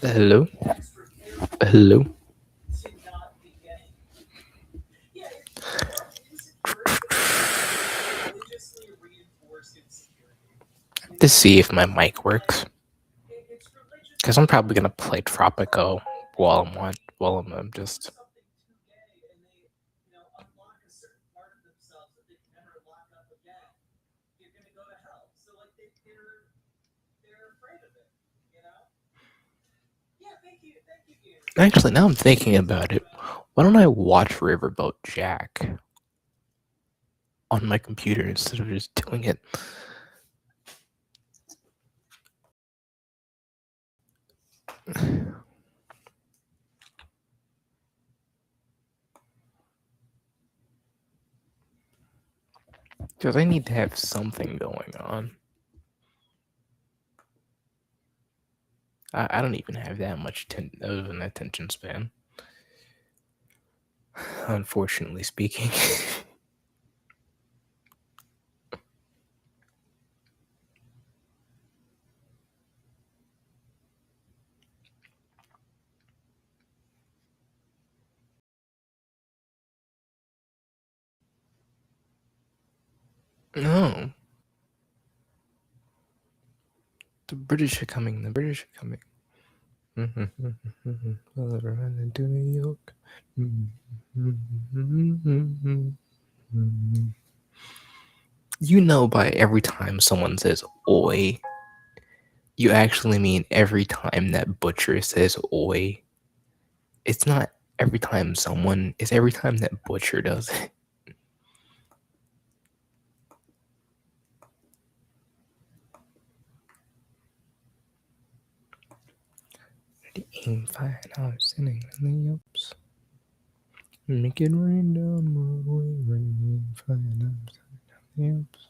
Hello? Hello? To see if my mic works. Because I'm probably gonna play Tropico while I'm just. Actually, now I'm thinking about it. Why don't I watch Riverboat Jack on my computer instead of just doing it? Because I need to have something going on. I don't even have that much of an attention span. Unfortunately speaking. No. The British are coming. The British are coming. To New York. You know, by every time someone says oi, you actually mean every time that butcher says oi. It's not every time someone, it's every time that butcher does it. Aim fine, I was sitting in the ups. Make it rain down my way, rain fine, I was sitting in the ups.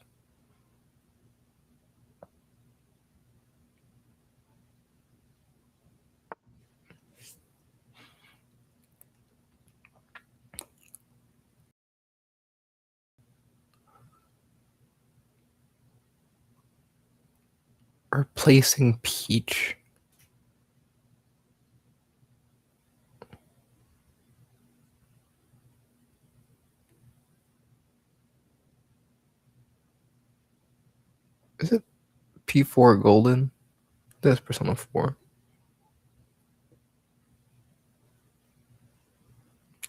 Replacing Peach. Is it P4 Golden? That's Persona 4.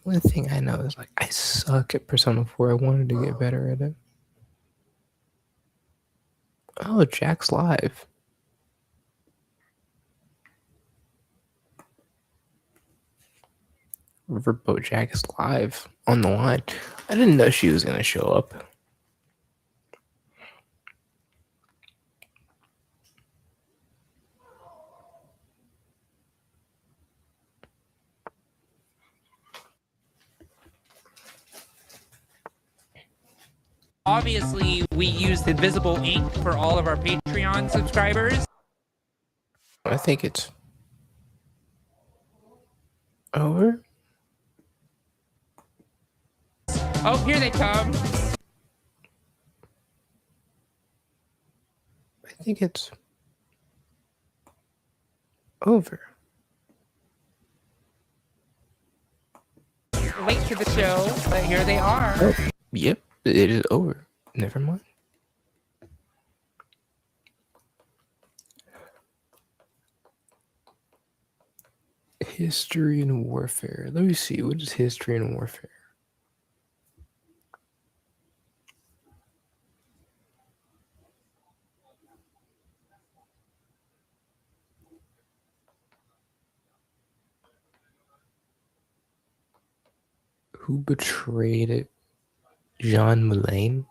Only thing I know is like I suck at Persona 4. I wanted to get better at it. Oh, Jack's live. Riverboat Jack is live on the line. I didn't know she was gonna show up. Obviously, we used Invisible Ink for all of our Patreon subscribers. I think it's over. Oh, here they come. I think it's over. Late to the show, but here they are. Oh, yep, it is over. Never mind. History and warfare. Let me see. What is history and warfare? Who betrayed it? Jean Moulin?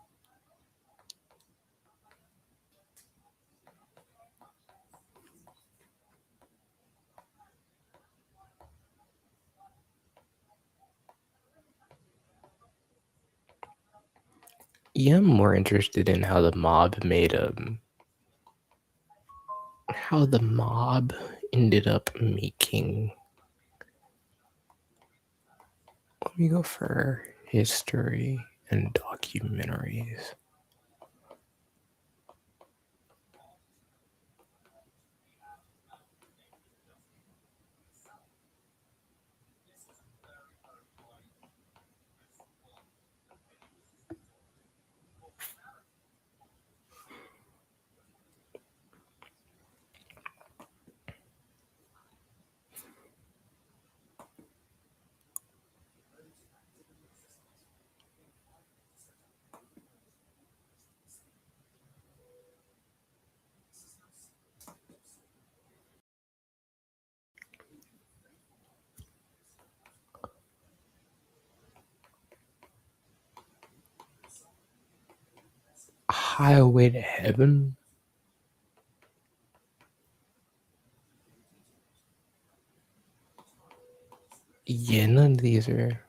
Yeah, I'm more interested in how the mob made how the mob ended up making. Let me go for history and documentaries. Highway to Heaven? Yeah, none of these are.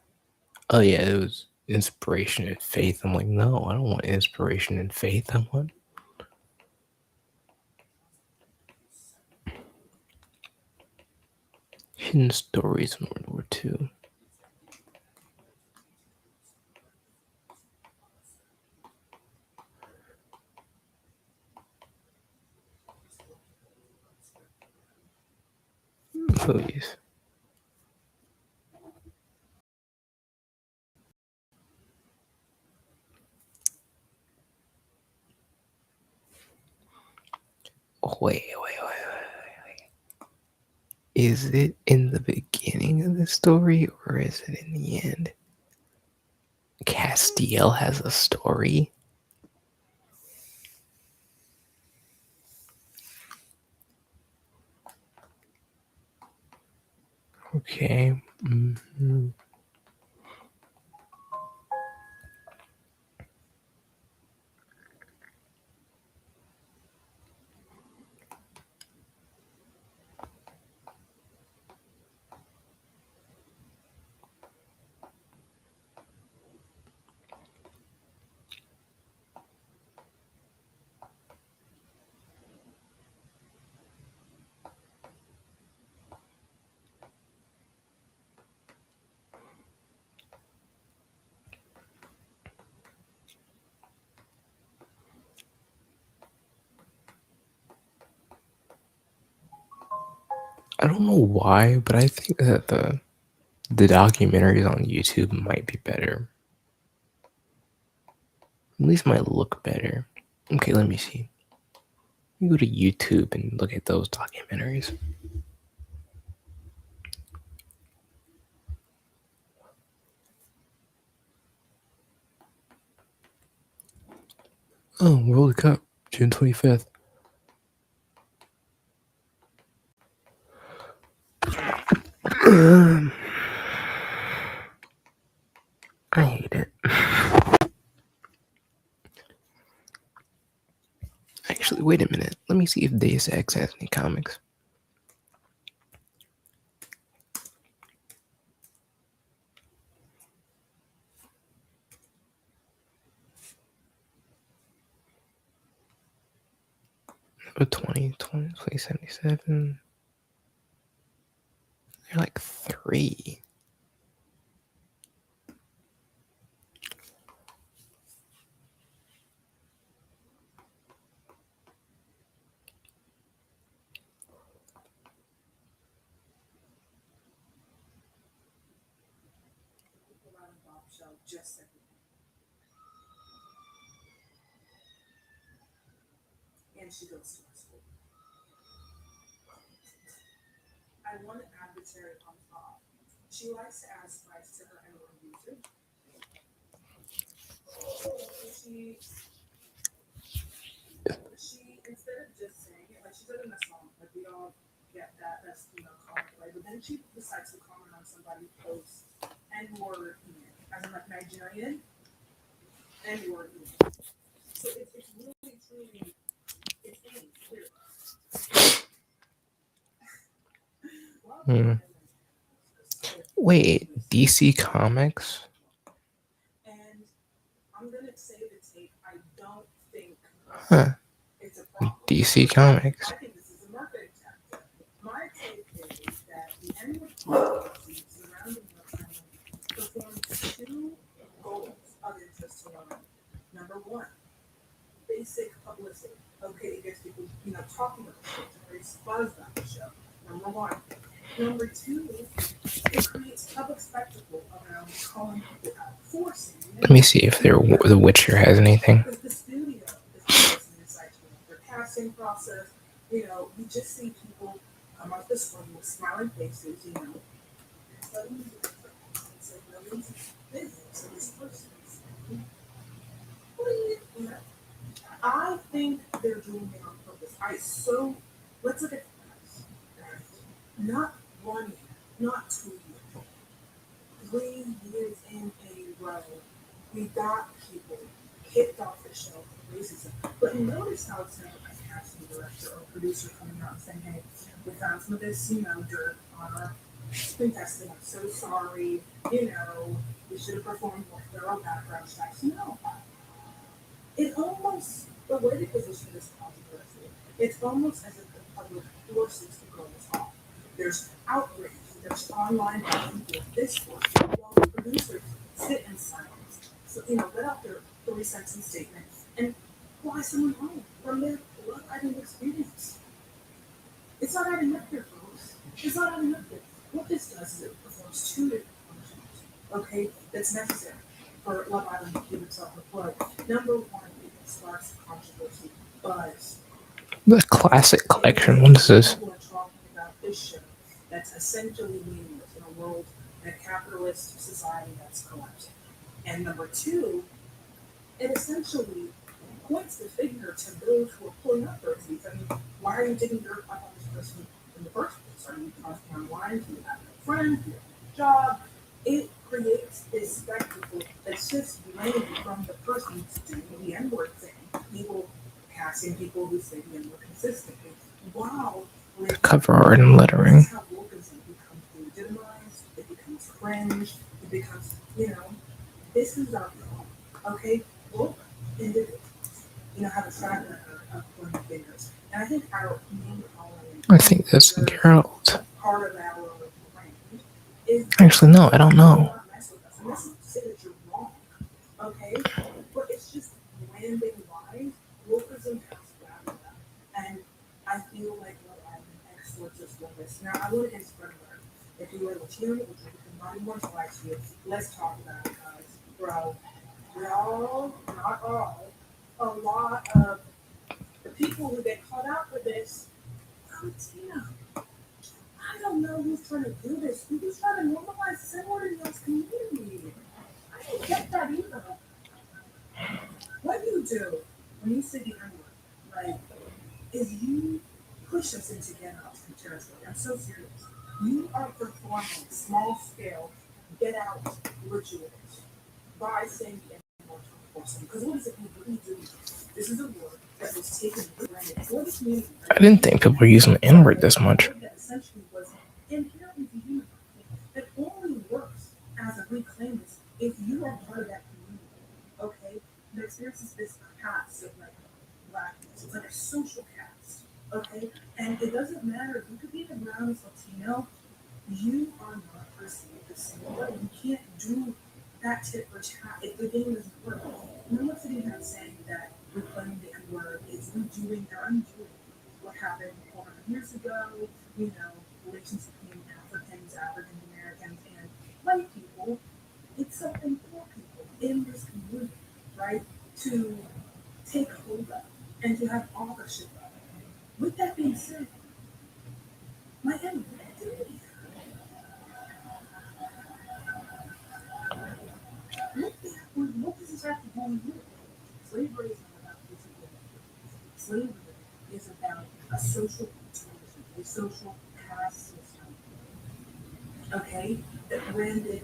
Oh yeah, it was Inspiration and Faith. I'm like, no, I don't want Inspiration and Faith. I want Hidden Stories of World War II. Movies. Wait. Is it in the beginning of the story or is it in the end? Castiel has a story? Okay. I don't know why, but I think that the documentaries on YouTube might be better. At least might look better. Okay, let me see. You go to YouTube and look at those documentaries. Oh, World Cup, June 25th. I hate it. Actually, wait a minute. Let me see if Deus Ex has any comics. Oh, 2077. They're like 3. And she goes to my school. I want an adversary on top. She likes to add spice to her and on YouTube. She instead of just saying it, like she said in the song, like we don't get that, that's common play. But then she decides to comment on somebody post N-word as in like Nigerian N-word. So it's really truly it's clear. Wait, DC Comics? And I'm gonna say the tape. I don't think it's a problem. DC Comics. I think this is a marketing tactic. My take is that the N-word policy surrounding her performs 2 goals of interest to women. Number 1, basic publicity. Okay, it gets people, talking about it to raise buzz on the show. Number 1. Number 2, it creates public spectacle around calling people out, forcing. Let me see if The Witcher has anything. Because the studio is forcing insight to their casting process. You just see people come out the screen with smiling faces, Suddenly, it's like nobody's business in this person. I think they're doing it on purpose. Let's look at this. Not 1 year, not 2 years. 3 years in a row, we got people kicked off the show racism. But notice how it's never a casting director or producer coming out and saying, hey, we found some of this, dirt on our contestant. I'm so sorry. We should have performed more thorough background checks. No. It almost, the way they position this controversy, it's almost as if the public forces the girls off. There's outrage, there's online back and forth discourse, while the producers sit in silence. So, let out their 3 cents in statement and fly someone home from their blood-riding experience. It's not adding up here, folks. It's not adding up here. What this does is it performs two different functions, okay, that's necessary for Love Island to keep itself afloat. Number one, it sparks controversy, buzz. The classic collection. What is this? People are talking about this show that's essentially meaningless in a world, in a capitalist society that's collapsing. And number two, it essentially points the finger to those who are pulling up those seats. I mean, why are you digging dirt on this person in the first place? Are you crossing on lines? Do you have a friend? Do you have a job? It creates this spectacle that shifts blame from the person who's doing the N-word thing, people casting people who say the N-word consistently. Wow. Cover art and lettering. That's how wokeism becomes legitimized, it becomes cringe, it becomes, this is our problem. Okay? Woke individuals, have a track record of pointing fingers. And I think our main calling, I think that's Gerald. part of our brand is Actually, no, I don't know. not mess with us. And this is to say that you're wrong. Okay? But it's just landing lies. Wokeism has grabbed that. And I feel like I've been exports us with this. Now I want to spread alert. If you are Latino, which I not even want to lie to you, let's talk about it, guys. Bro. No, not all. A lot of the people who get caught out for this, Latino. I don't know who's trying to do this. Who's trying to normalize similar in those communities? I don't get that either. What you do when you say the N-word, right, is you push us into get out territory. I'm so serious. You are performing small scale get out rituals by saying the N-word to a person. Because what does it mean? What do you do? This is a word that was taken for granted for the community. I didn't think people were using the N-word this much. That essentially was inherently dehumanizing. That only works as a reclaimers if you are part of that community. Okay? The experience is this caste of like blackness. It's like a social caste. Okay? And it doesn't matter. You could be the brown as Latino. You are not perceived the same way. You can't do that tit for tat if the game doesn't work. No one's sitting here saying that reclaiming the N-word is redoing or undoing what happened 400 years ago, relations between Africans, African Americans, and white people. It's something for people in this community, right, to take hold of and to have authorship of. With that being said, my N-word activity. What does this have to do with you? Slavery is not about physical labor. Slavery is about a social institution, a social caste system, okay, that branded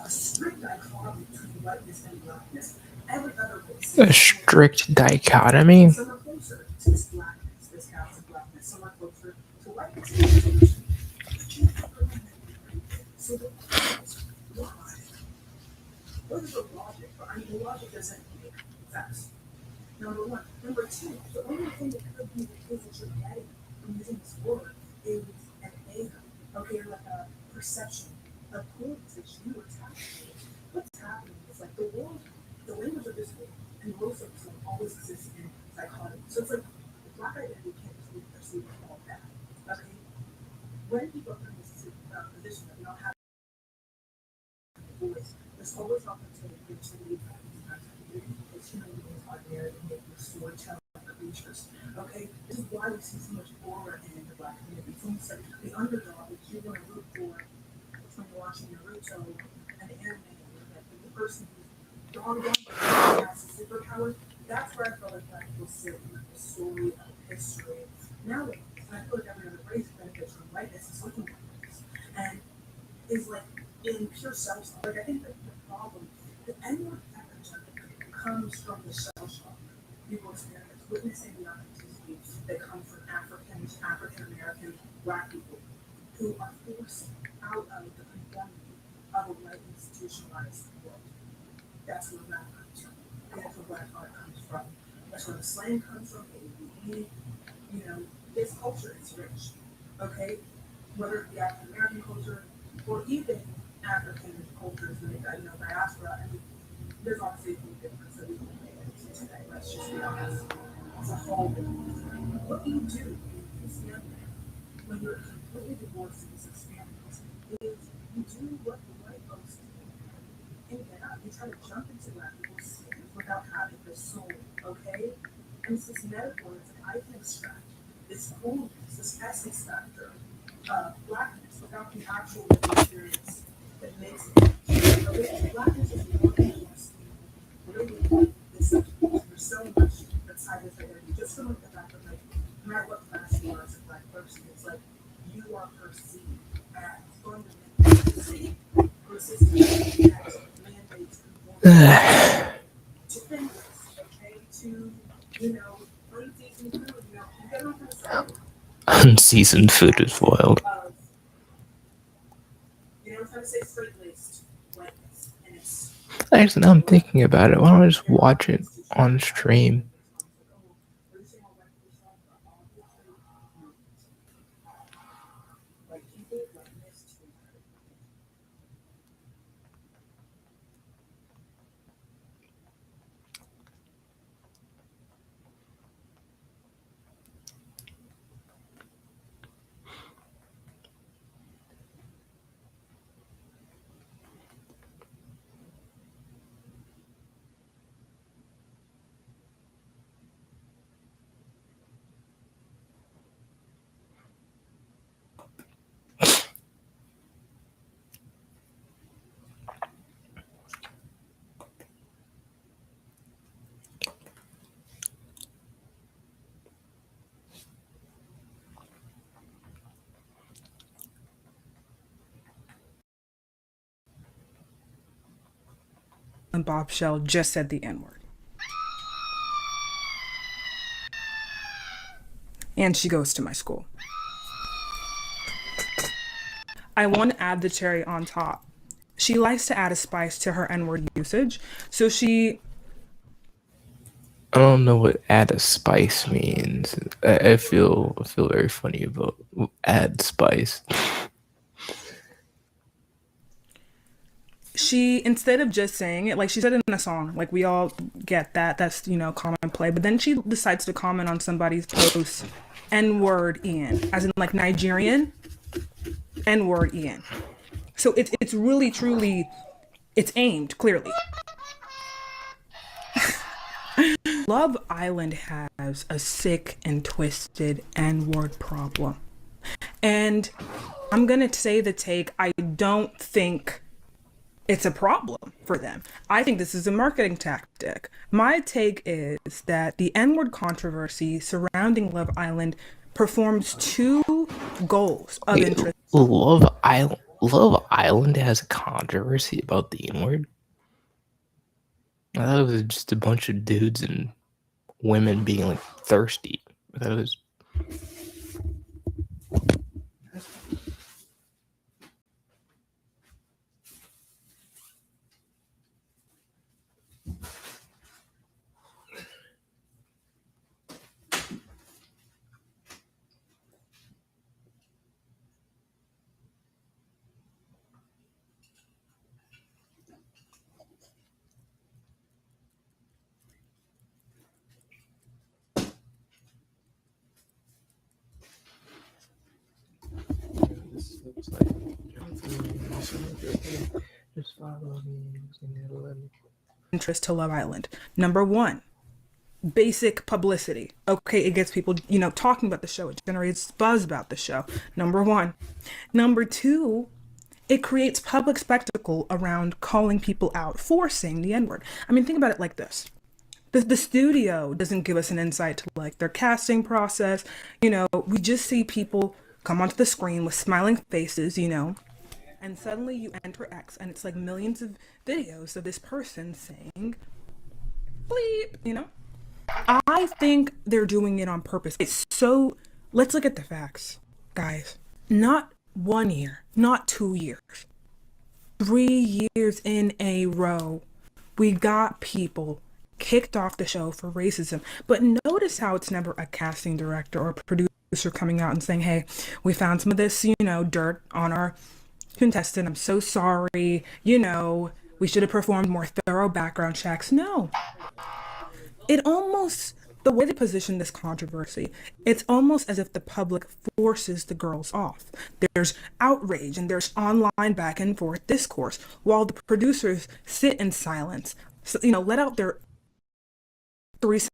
a strict dichotomy between whiteness and blackness. Every other race. A strict dichotomy? Some are closer to this blackness, this caste of blackness. Some are closer to whiteness. So the question is, why? What is the logic? The logic doesn't make sense. Number one. Number two, the only thing that could be the case that you're getting from using this word is an air, okay, or like a perception of points that you were tapping. What's happening is like the world, the language of this world, and world service will always exist in dichotomy. So it's like the black identity can't just be perceived as all that. Okay? When people are in this position that we don't have a voice, there's always opportunity to lead because human beings are there and make you storytelling creatures. Okay? This is why we see so much horror in the black community. It's almost like the underdog that you want to root for when you're watching Naruto and the anime, like the person who's dog has a superpower. That's where I felt like black people sit in the story of history. Now, I feel like every other race benefits from whiteness and social whiteness. And is like in pure self. I think that the problem, the N-word factor comes from the shell shock. people experience witnessing the authenticity that comes from African American, Black people who are forced out of the conformity of a white institutionalized world. That's where rap comes from. That's where Black art comes from. That's where the slang comes from. This culture is rich. Okay, whether it be African American culture or even African cultures, diaspora, and there's obviously a big difference that we can make into today. Let's just be honest. It's a whole difference. What you do is young man, when you're completely divorced from this experience, is you do what the white folks do. And you try to jump into Black people's skins without having the soul, okay? And it's this metaphor that I can extract, this coolness, this essence factor of Blackness without the actual experience that makes it. Okay? Blackness is more than just really this there's so much outside this identity. Just from the fact that, like, no matter what class you are as a Black person, it's like you are perceived as fundamentally the same or system as mandates to things, okay, to unseasoned food, you get on the side Unseasoned food is wild. of, I'm trying to say straight-laced whiteness, and it's Actually, now I'm thinking about it. Why don't I just watch it on stream? like people like this too. And Bob Shell just said the N-word. And she goes to my school. I want to add the cherry on top. She likes to add a spice to her N-word usage. So I don't know what add a spice means. I feel very funny about add spice. She, instead of just saying it, like she said it in a song, like we all get that, that's, common play, but then she decides to comment on somebody's post, N-word Ian, as in like Nigerian, N-word Ian. So it's really, truly, it's aimed, clearly. Love Island has a sick and twisted N-word problem. And I'm gonna say the take, I don't think it's a problem for them. I think this is a marketing tactic. My take is that the N-word controversy surrounding Love Island performs two goals of interest. Love Island has a controversy about the N-word? I thought it was just a bunch of dudes and women being like thirsty. I thought it was. This looks like just follow me. Interest to Love Island. Number one, basic publicity. Okay, it gets people, talking about the show. It generates buzz about the show. Number one. Number two, it creates public spectacle around calling people out for saying the N-word. I mean, think about it like this. The studio doesn't give us an insight to like their casting process. We just see people come onto the screen with smiling faces, and suddenly you enter X and it's like millions of videos of this person saying bleep, I think they're doing it on purpose. It's so. Let's look at the facts, guys. Not 1 year, not 2 years, 3 years in a row, we got people kicked off the show for racism. But notice how it's never a casting director or producer coming out and saying, hey, we found some of this, dirt on our contestant. I'm so sorry. We should have performed more thorough background checks. No. The way they position this controversy, it's almost as if the public forces the girls off. There's outrage and there's online back and forth discourse while the producers sit in silence, let out their 3 cents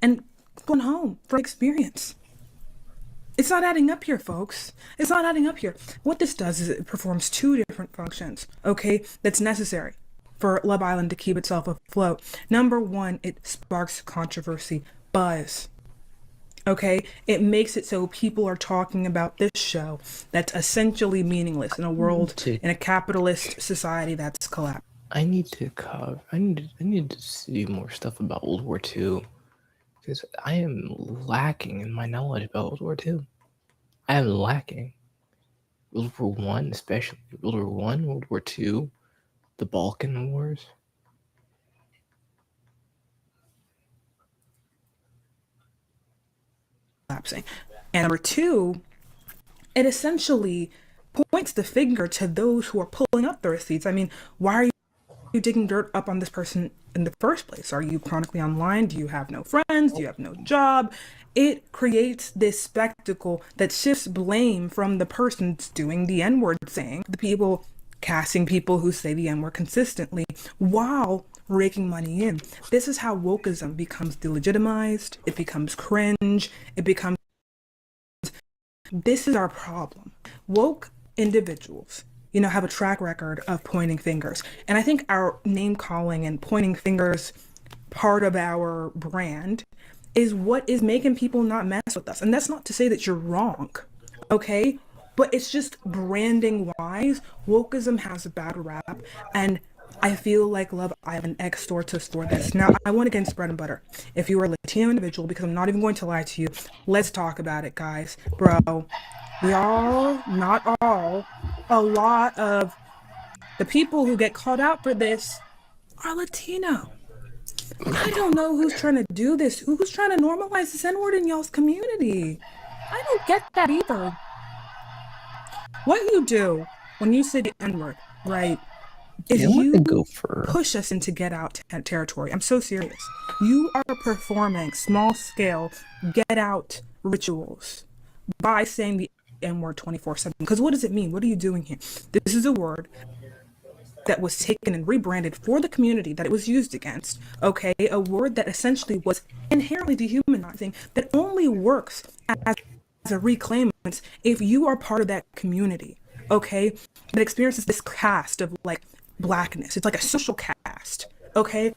and go home for experience. It's not adding up here, folks. It's not adding up here. What this does is it performs 2 different functions, okay, that's necessary for Love Island to keep itself afloat. Number 1, it sparks controversy, buzz. Okay? It makes it so people are talking about this show that's essentially meaningless in a world, in a capitalist society that's collapsed. I need to see more stuff about World War II because I am lacking in my knowledge about World War II. I am lacking. World War One, especially World War One, World War II, the Balkan Wars. Collapsing. And number 2, it essentially points the finger to those who are pulling up the receipts. I mean, why are you digging dirt up on this person in the first place? Are you chronically online? Do you have no friends? Do you have no job? It creates this spectacle that shifts blame from the person doing the N-word saying, the people casting people who say the N-word consistently while raking money in. This is how wokeism becomes delegitimized. It becomes cringe. This is our problem. Woke individuals, have a track record of pointing fingers. And I think our name calling and pointing fingers part of our brand is what is making people not mess with us. And that's not to say that you're wrong, okay? But it's just branding wise, wokeism has a bad rap. And I feel like Love Island extorts us for this. Now, I want to get into bread and butter. If you are a Latino individual, because I'm not even going to lie to you, let's talk about it, guys. Bro, not all, a lot of the people who get called out for this are Latino. I don't know who's trying to do this. Who's trying to normalize this N-word in y'all's community? I don't get that either. What you do when you say the N-word, right, is you push us into get out territory. I'm so serious. You are performing small-scale get out rituals by saying the N-word 24/7. Because what does it mean? What are you doing here? This is a word that was taken and rebranded for the community that it was used against, okay? A word that essentially was inherently dehumanizing, that only works as a reclaimment if you are part of that community, okay? That experiences this caste of like blackness. It's like a social caste, okay?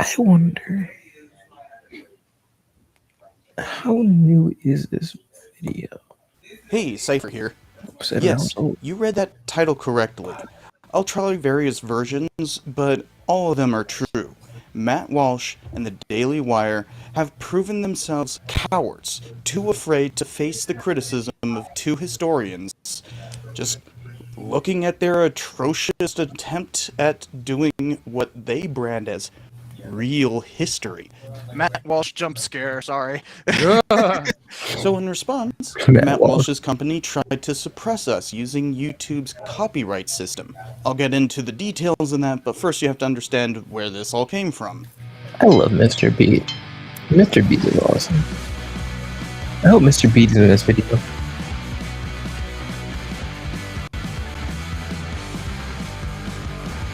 I wonder, how new is this video? Hey, Cypher here. 7 Yes, hours old. you read that title correctly. I'll try various versions, but all of them are true. Matt Walsh and the Daily Wire have proven themselves cowards, too afraid to face the criticism of 2 historians, just looking at their atrocious attempt at doing what they brand as real history. Matt Walsh jump scare, sorry. So in response, Matt Matt Walsh. Walsh's company tried to suppress us using YouTube's copyright system. I'll get into the details of that, but first you have to understand where this all came from. I love Mr. Beat. Mr. Beat is awesome. I hope Mr. Beat is in this video.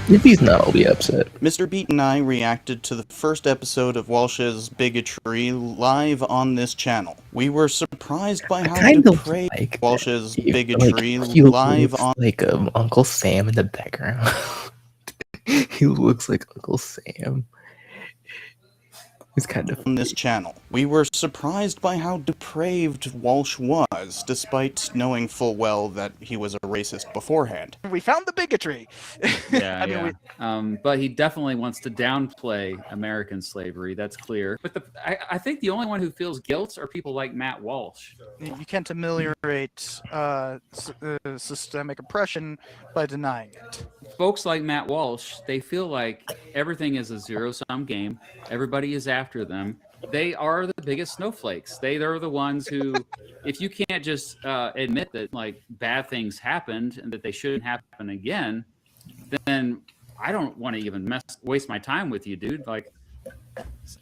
If he's not, I'll be upset. Mr. Beat and I reacted to the first episode of Walsh's bigotry live on this channel. We were surprised by how Kind of depraved like Walsh's he- bigotry he live looks on like Uncle Sam in the background. He looks like Uncle Sam. It's kind of this channel. We were surprised by how depraved Walsh was, despite knowing full well that he was a racist beforehand. We found the bigotry. Yeah, I mean, yeah. But he definitely wants to downplay American slavery. That's clear. But I think the only one who feels guilt are people like Matt Walsh. you can't ameliorate systemic oppression by denying it. Folks like Matt Walsh, they feel like everything is a zero-sum game. Everybody is after them. They are the biggest snowflakes. They're the ones who, if you can't just admit that like bad things happened and that they shouldn't happen again, then I don't want to even waste my time with you, dude. Like,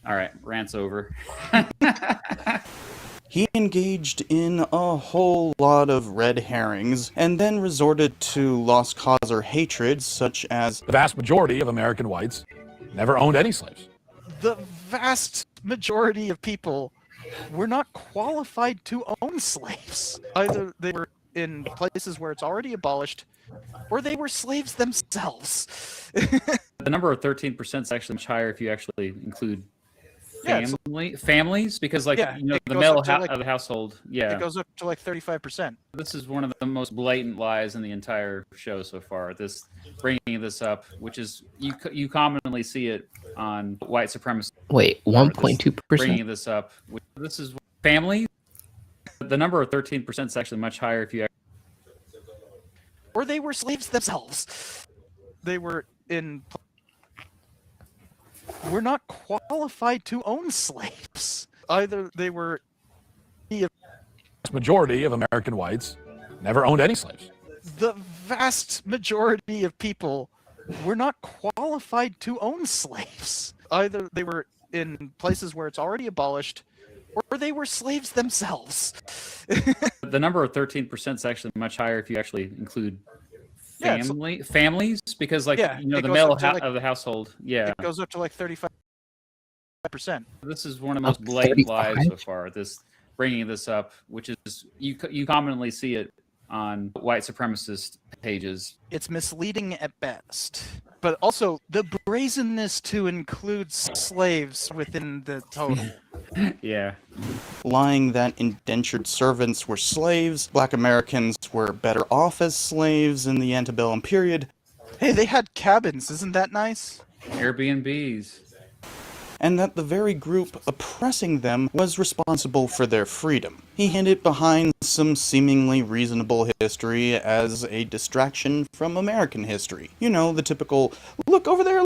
all right, rant's over. He engaged in a whole lot of red herrings, and then resorted to lost cause or hatred, such as The vast majority of American whites never owned any slaves. The vast majority of people were not qualified to own slaves. Either they were in places where it's already abolished, or they were slaves themselves. The number of 13% is actually much higher if you actually include families, because like Yeah, you know it the goes male up to, like- of the household. Yeah, It goes up to like 35%. this is one of the most blatant lies in the entire show so far. This bringing this up, which is you commonly see it on white supremacy. wait, 1.2%. Bringing this up, this is families. The number of 13% is actually much higher if you. Or they were slaves themselves. They were in. Were not qualified to own slaves. Either they were. The vast majority of American whites never owned any slaves. The vast majority of people were not qualified to own slaves. Either they were in places where it's already abolished, or they were slaves themselves. The number of 13% is actually much higher if you actually include Yeah, it's- families, because like Yeah, you know it the goes male up to, like- of the household. Yeah, It goes up to like 35%. this is one of the most blatant lies 35? so far. This bringing this up, which is you commonly see it on white supremacist pages. It's misleading at best. But also, the brazenness to include slaves within the total. Yeah, lying that indentured servants were slaves, black Americans were better off as slaves in the antebellum period, Hey, they had cabins. Isn't that nice? Airbnbs. and that the very group oppressing them was responsible for their freedom. He hid it behind some seemingly reasonable history as a distraction from American history. You know, the typical, look over there,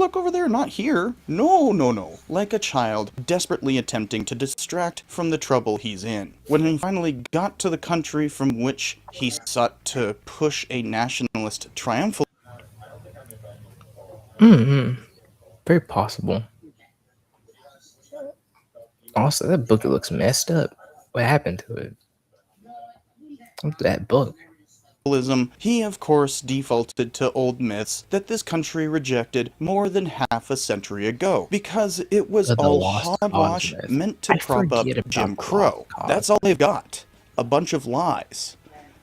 not here. No, no, no. Like a child desperately attempting to distract from the trouble he's in. When he finally got to the country from which he sought to push a nationalist triumphal, Very possible. Also, that book looks messed up. What happened to it? Look at that book. he of course defaulted to old myths that this country rejected more than half a century ago, because it was The all Lost Cause hogwash myth. meant to I prop up forget about Jim the Crow. Lost Cause. That's all they've got. A bunch of lies.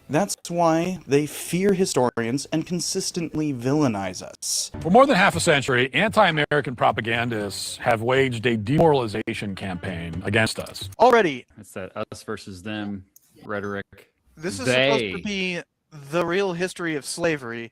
That's why they fear historians and consistently villainize us. For more than half a century, anti-American propagandists have waged a demoralization campaign against us. Already, It's that us versus them rhetoric. this is They. supposed to be the real history of slavery,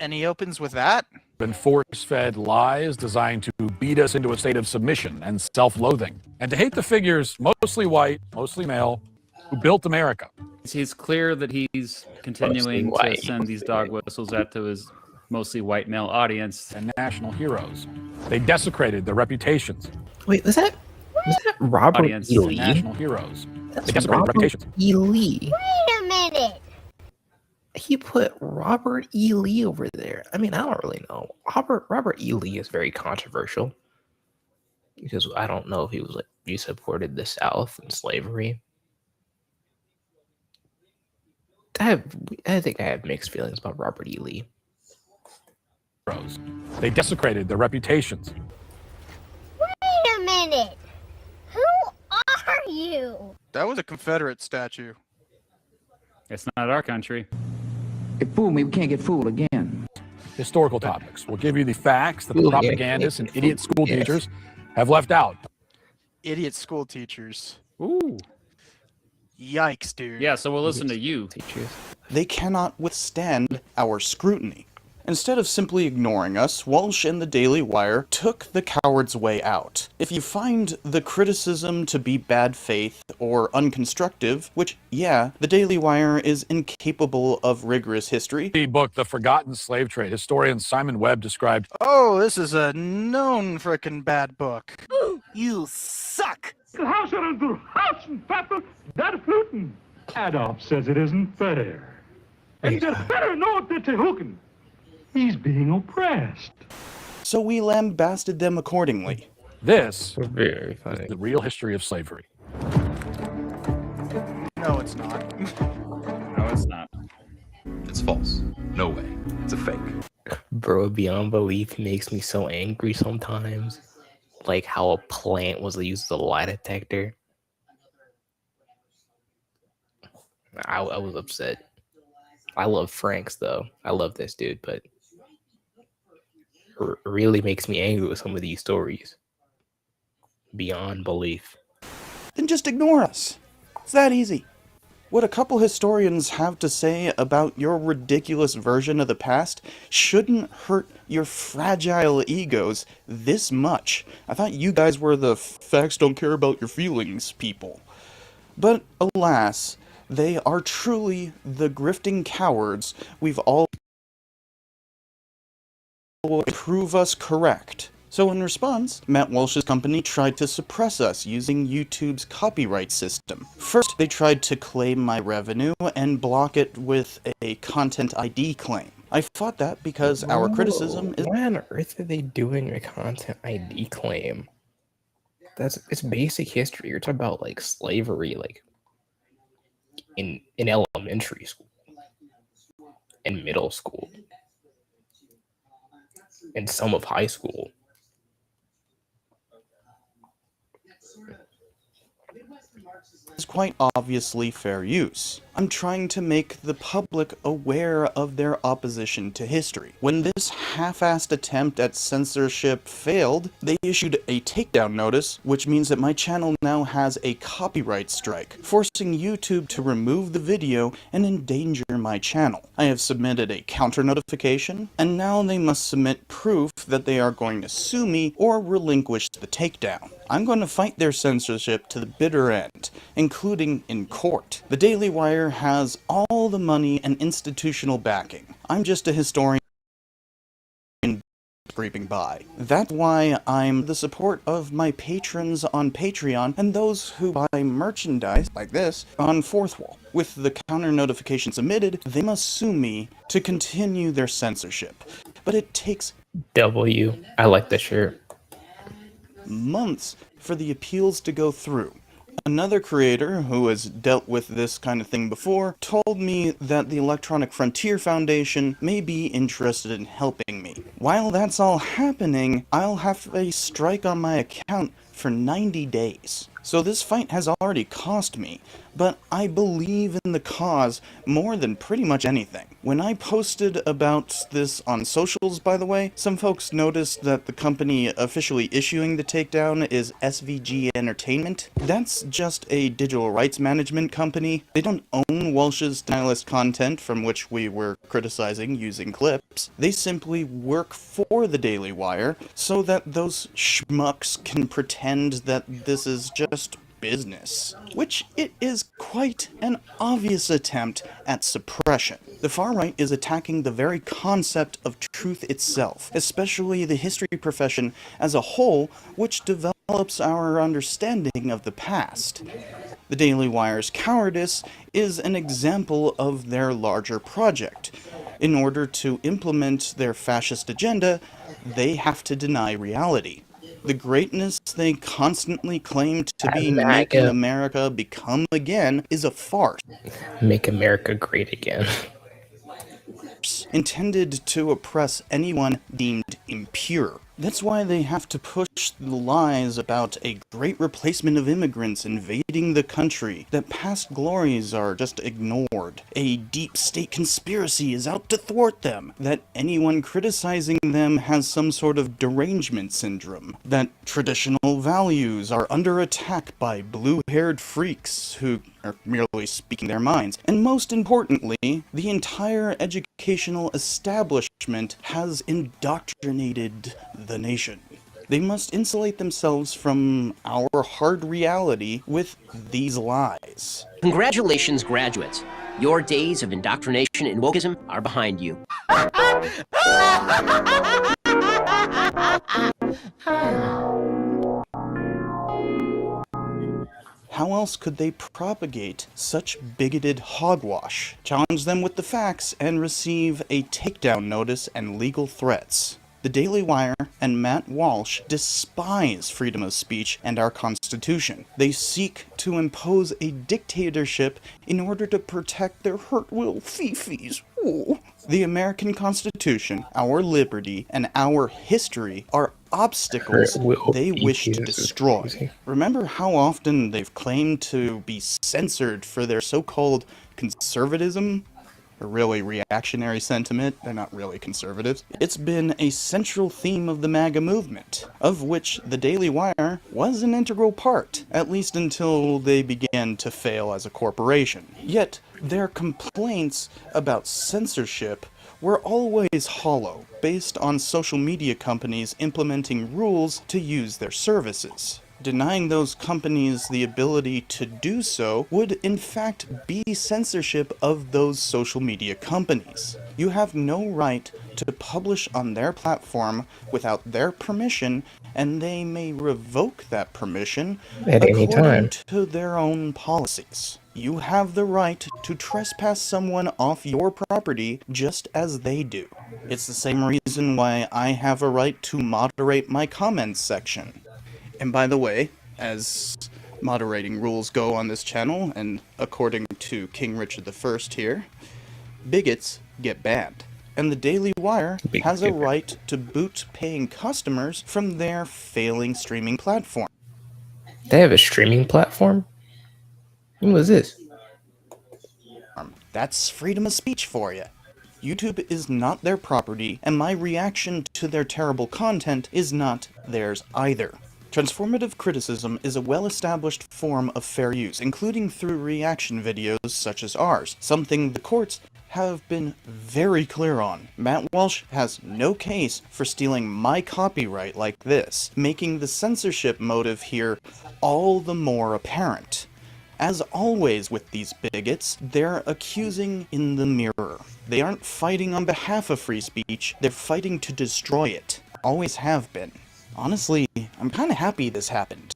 and he opens with that? Been force-fed lies designed to beat us into a state of submission and self-loathing, and to hate the figures, mostly white, mostly male, who built America. It's clear that he's continuing to white. send these dog whistles out to his mostly white male audience. And national heroes. They desecrated their reputations. Wait, was that Robert Audience E. and Lee? National heroes. That's They desecrated Robert reputations. E. Lee. Wait a minute. He put Robert E. Lee over there. I mean, I don't really know. Robert E. Lee is very controversial because I don't know if he was like he supported the South and slavery. I think I have mixed feelings about Robert E. Lee. heroes. They desecrated their reputations. Wait a minute. Who are you? That was a Confederate statue. It's not our country. It fooled me. We can't get fooled again. Historical topics. We'll give you the facts that the Ooh, yeah. propagandists and idiot school Yes. teachers have left out. Idiot school teachers. Ooh. Yikes, dude. Yeah, so we'll listen to you. Teachers. They cannot withstand our scrutiny. Instead of simply ignoring us, Walsh and the Daily Wire took the coward's way out. If you find the criticism to be bad faith or unconstructive, which, yeah, the Daily Wire is incapable of rigorous history, The book, The Forgotten Slave Trade, historian Simon Webb described Oh, this is a known frickin' bad book. You suck! Adolf says it isn't fair. And you better know that they're hooking. He's being oppressed. so we lambasted them accordingly. this Very is funny. the real history of slavery. No, it's not. No, it's not. It's false. No way. It's a fake. Bro, beyond belief makes me so angry sometimes. Like how a plant was used as a lie detector. I was upset. I love Franks though. I love this dude, but really makes me angry with some of these stories. Beyond belief. Then just ignore us. It's that easy. What a couple historians have to say about your ridiculous version of the past shouldn't hurt your fragile egos this much. I thought you guys were the facts don't care about your feelings people. But alas, they are truly the grifting cowards we've all prove us correct. So in response, Matt Walsh's company tried to suppress us using YouTube's copyright system. First, they tried to claim my revenue and block it with a Content ID claim. I fought that because our criticism is... Why on earth are they doing a Content ID claim? It's basic history. You're talking about like slavery, like in elementary school, in middle school, and some of high school. is quite obviously fair use. I'm trying to make the public aware of their opposition to history. When this half-assed attempt at censorship failed, they issued a takedown notice, which means that my channel now has a copyright strike, forcing YouTube to remove the video and endanger my channel. I have submitted a counter notification, and now they must submit proof that they are going to sue me or relinquish the takedown. I'm going to fight their censorship to the bitter end, including in court. The Daily Wire has all the money and institutional backing. I'm just a historian scraping by. That's why I'm the support of my patrons on Patreon and those who buy merchandise like this on Fourth Wall. With the counter notification submitted, they must sue me to continue their censorship. But it takes I like the shirt. months for the appeals to go through. Another creator who has dealt with this kind of thing before told me that the Electronic Frontier Foundation may be interested in helping me. While that's all happening, I'll have a strike on my account for 90 days. So this fight has already cost me, but I believe in the cause more than pretty much anything. When I posted about this on socials, by the way, some folks noticed that the company officially issuing the takedown is SVG Entertainment. That's just a digital rights management company. They don't own Walsh's stylist content from which we were criticizing using clips. They simply work for the Daily Wire so that those schmucks can pretend that this is just business, which it is quite an obvious attempt at suppression. The far right is attacking the very concept of truth itself, especially the history profession as a whole, which develops our understanding of the past. The Daily Wire's cowardice is an example of their larger project. In order to implement their fascist agenda, they have to deny reality. The greatness they constantly claim to be making America become again is a farce. Make America great again. intended to oppress anyone deemed impure. That's why they have to push the lies about a great replacement of immigrants invading the country, that past glories are just ignored, a deep state conspiracy is out to thwart them, that anyone criticizing them has some sort of derangement syndrome, that traditional values are under attack by blue-haired freaks who are merely speaking their minds, and most importantly, the entire educational establishment has indoctrinated the nation. They must insulate themselves from our hard reality with these lies. Congratulations, graduates. Your days of indoctrination and wokeism are behind you. How else could they propagate such bigoted hogwash? Challenge them with the facts and receive a takedown notice and legal threats. The Daily Wire and Matt Walsh despise freedom of speech and our Constitution. They seek to impose a dictatorship in order to protect their hurt-will fifis. Ooh. The American Constitution, our liberty, and our history are obstacles they wish to destroy. Remember how often they've claimed to be censored for their so-called conservatism? Or really reactionary sentiment. They're not really conservatives. It's been a central theme of the MAGA movement, of which the Daily Wire was an integral part, at least until they began to fail as a corporation. Yet, their complaints about censorship were always hollow, based on social media companies implementing rules to use their services. Denying those companies the ability to do so would in fact be censorship of those social media companies. You have no right to publish on their platform without their permission, and they may revoke that permission at any time to their own policies. You have the right to trespass someone off your property just as they do. It's the same reason why I have a right to moderate my comments section. And by the way, as moderating rules go on this channel, and according to King Richard I here, bigots get banned. And the Daily Wire has a right to boot paying customers from their failing streaming platform. They have a streaming platform? When was this? That's freedom of speech for you. YouTube is not their property, and my reaction to their terrible content is not theirs either. Transformative criticism is a well-established form of fair use, including through reaction videos such as ours, something the courts have been very clear on. Matt Walsh has no case for stealing my copyright like this, making the censorship motive here all the more apparent. As always with these bigots, they're accusing in the mirror. They aren't fighting on behalf of free speech, they're fighting to destroy it. Always have been. Honestly, I'm kinda happy this happened.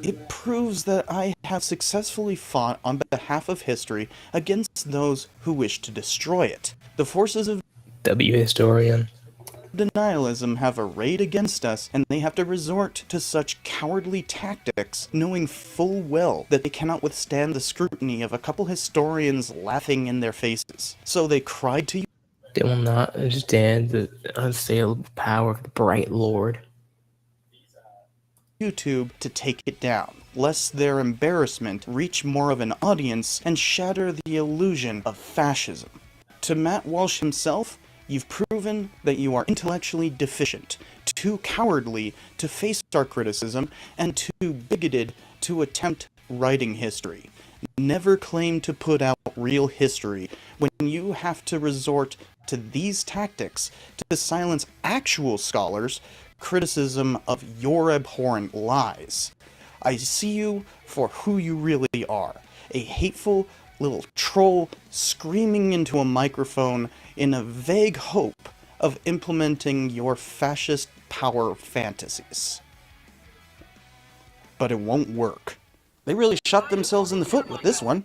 It proves that I have successfully fought on behalf of history against those who wish to destroy it. The forces of historian denialism have arrayed against us, and they have to resort to such cowardly tactics, knowing full well that they cannot withstand the scrutiny of a couple historians laughing in their faces. So they cried to you. They will not understand the unassailable power of the bright Lord. YouTube to take it down, lest their embarrassment reach more of an audience and shatter the illusion of fascism. To Matt Walsh himself, you've proven that you are intellectually deficient, too cowardly to face our criticism, and too bigoted to attempt writing history. Never claim to put out real history when you have to resort to these tactics to silence actual scholars' criticism of your abhorrent lies. I see you for who you really are, a hateful little troll screaming into a microphone in a vague hope of implementing your fascist power fantasies. But it won't work. They really shot themselves in the foot with this one.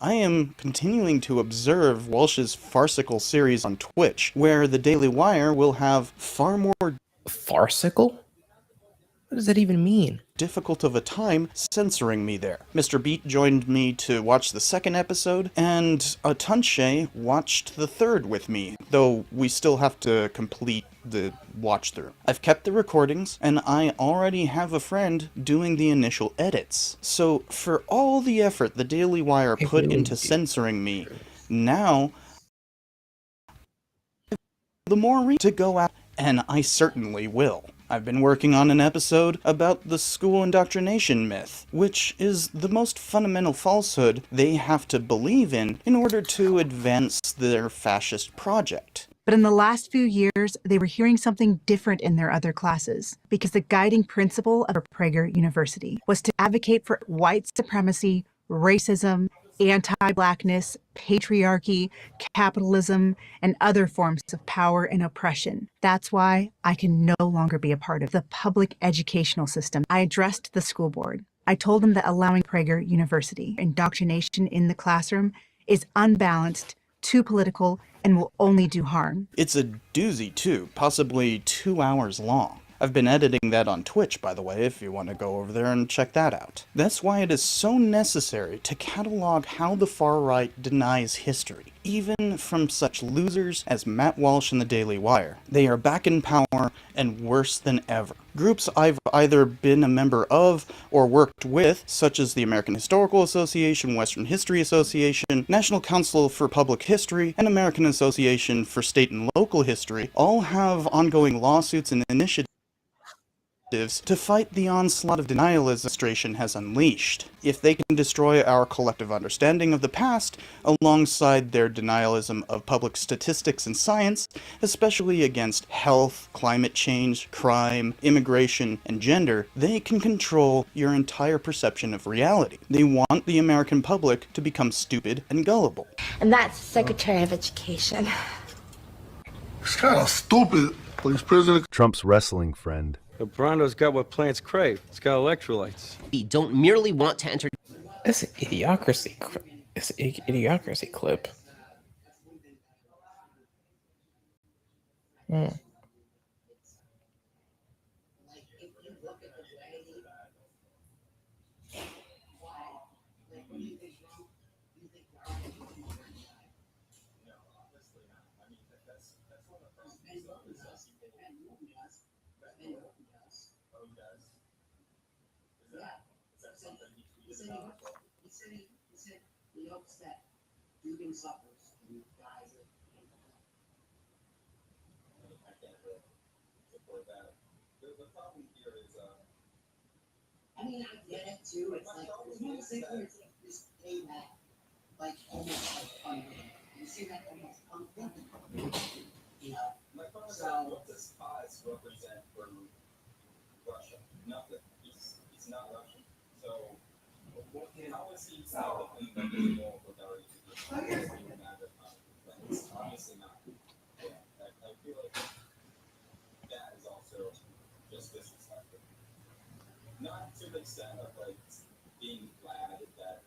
I am continuing to observe Walsh's farcical series on Twitch, where the Daily Wire will have far more... Farcical? What does that even mean? Difficult of a time censoring me there. Mr. Beat joined me to watch the second episode, and Atunche watched the third with me, though we still have to complete the watch through. I've kept the recordings, and I already have a friend doing the initial edits. So for all the effort the Daily Wire put into censoring me, now the more to go out, and I certainly will. I've been working on an episode about the school indoctrination myth, which is the most fundamental falsehood they have to believe in order to advance their fascist project. But in the last few years, they were hearing something different in their other classes, because the guiding principle of Prager University was to advocate for white supremacy, racism, anti-blackness, patriarchy, capitalism, and other forms of power and oppression. That's why I can no longer be a part of the public educational system. I addressed the school board. I told them that allowing Prager University indoctrination in the classroom is unbalanced, too political, and will only do harm. It's a doozy too, possibly 2 hours long. I've been editing that on Twitch, by the way, if you want to go over there and check that out. That's why it is so necessary to catalog how the far right denies history, even from such losers as Matt Walsh and the Daily Wire. They are back in power, and worse than ever. Groups I've either been a member of or worked with, such as the American Historical Association, Western History Association, National Council for Public History, and American Association for State and Local History, all have ongoing lawsuits and initiatives to fight the onslaught of denialism the administration has unleashed. If they can destroy our collective understanding of the past, alongside their denialism of public statistics and science, especially against health, climate change, crime, immigration, and gender, they can control your entire perception of reality. They want the American public to become stupid and gullible. And that's the Secretary of Education. It's kind of stupid, but he's President Trump's wrestling friend. The Bronto's got what plants crave. It's got electrolytes. We don't merely want to enter. That's an idiocracy. It's an idiocracy clip. I mean, I get it too. It's like, there's no mistake where it's like this payback, like almost like fun. You see that almost fun, you know? So, what does cause represent for Russia? Nothing. It's not Russian. So, how is he developing the more authority to it's obviously not. Yeah, I feel like that is also just disrespectful. Not to the extent of like being glad that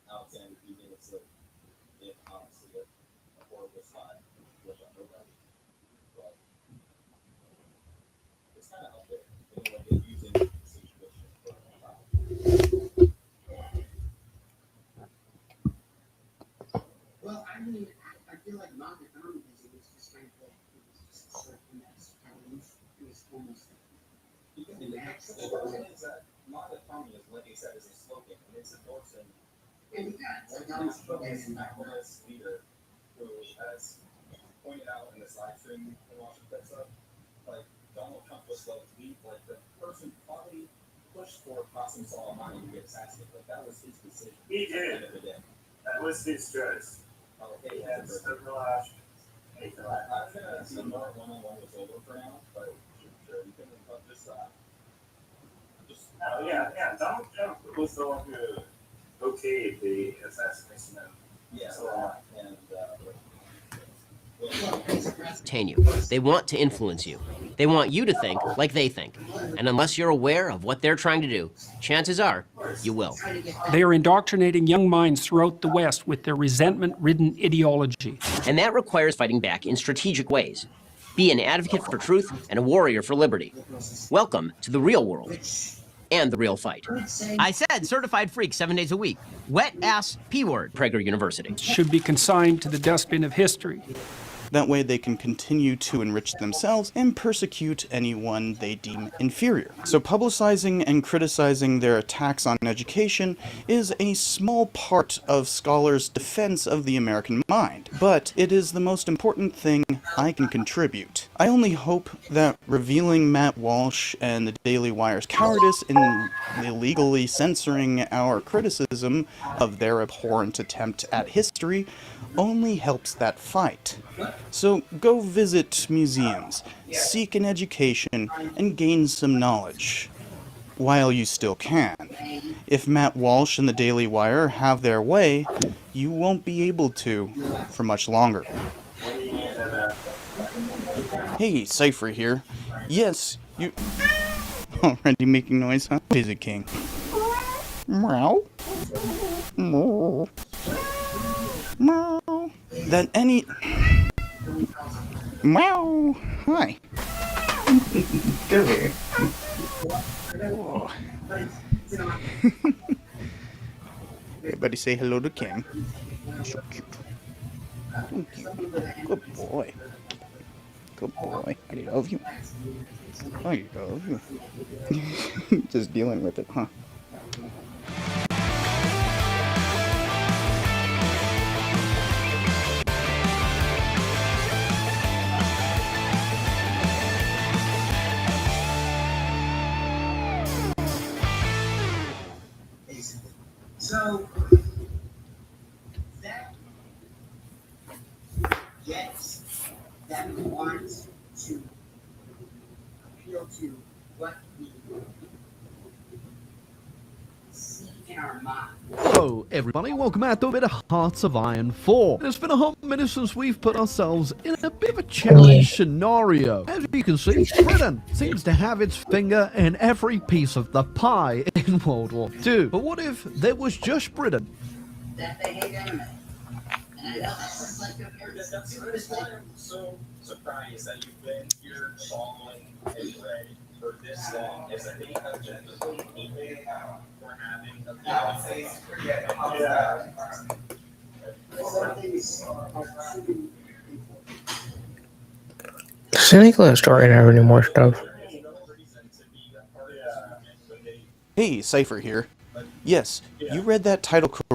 Alexander Dugin is like, obviously a horrible spot, which I'm not ready. But it's kind of out there. You know, like they're using the situation for a while. Well, I mean, I feel like Montgomery was just kind of like, it was just a certain mess. It was almost. Because the thing is that Montgomery, like I said, is a slogan, and it's endorsing a macronist leader who has pointed out in this live stream in Washington stuff, like Donald Trump was like the person probably pushed for Qasem Soleimani to get assassinated. Like that was his decision. He did. At the end of the day. That was his choice. Okay, yeah, it's several options. I'm gonna see more one-on-one was over for now, but sure, you can just oh yeah, Donald Trump was the one who okayed the assassination of Soleimani. Retain you. They want to influence you. They want you to think like they think. And unless you're aware of what they're trying to do, chances are you will. They are indoctrinating young minds throughout the West with their resentment-ridden ideology. And that requires fighting back in strategic ways. Be an advocate for truth and a warrior for liberty. Welcome to the real world and the real fight. I said certified freak 7 days a week. Wet ass P-word, Prager University. Should be consigned to the dustbin of history. That way they can continue to enrich themselves and persecute anyone they deem inferior. So publicizing and criticizing their attacks on education is a small part of scholars' defense of the American mind, but it is the most important thing I can contribute. I only hope that revealing Matt Walsh and the Daily Wire's cowardice in illegally censoring our criticism of their abhorrent attempt at history only helps that fight. So go visit museums, seek an education, and gain some knowledge. While you still can. If Matt Walsh and the Daily Wire have their way, you won't be able to for much longer. Hey, Cypher here. Yes, you... Already making noise, huh? Is it King? Meow. Meow. Meow. That any... Meow. Hi. Come here. Everybody say hello to King. So cute. So cute. Good boy. Good boy. I love you. I love you. Just dealing with it, huh? So that yes, that we want to appeal to what we see in our mind. Hello everybody, welcome out to a bit of Hearts of Iron 4. It's been a hot minute since we've put ourselves in a bit of a challenge scenario. As you can see, Britain seems to have its finger in every piece of the pie in World War II. But what if there was just Britain? That they hate anime. And I know that's like that's why I'm so surprised that you've been here following anyway for this long. Is that because we're having Does Nicholas starting to have any more stuff? Hey, Cypher here. Yes, you read that title correctly.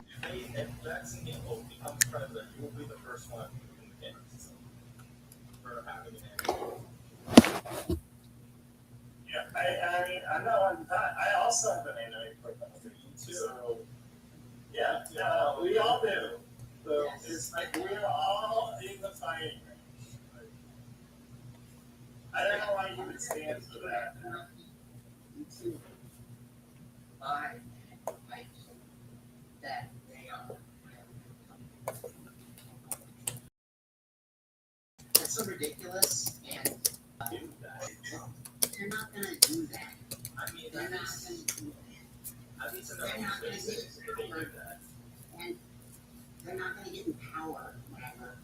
I also have an anime profile too. So, yeah, we all do. So it's like we're all in the fighting range. I don't know why you would stand for that. That they are. That's so ridiculous, and they're not gonna do that. I mean, They're not gonna do that. They're not gonna get power, and they're not gonna get in power, whatever.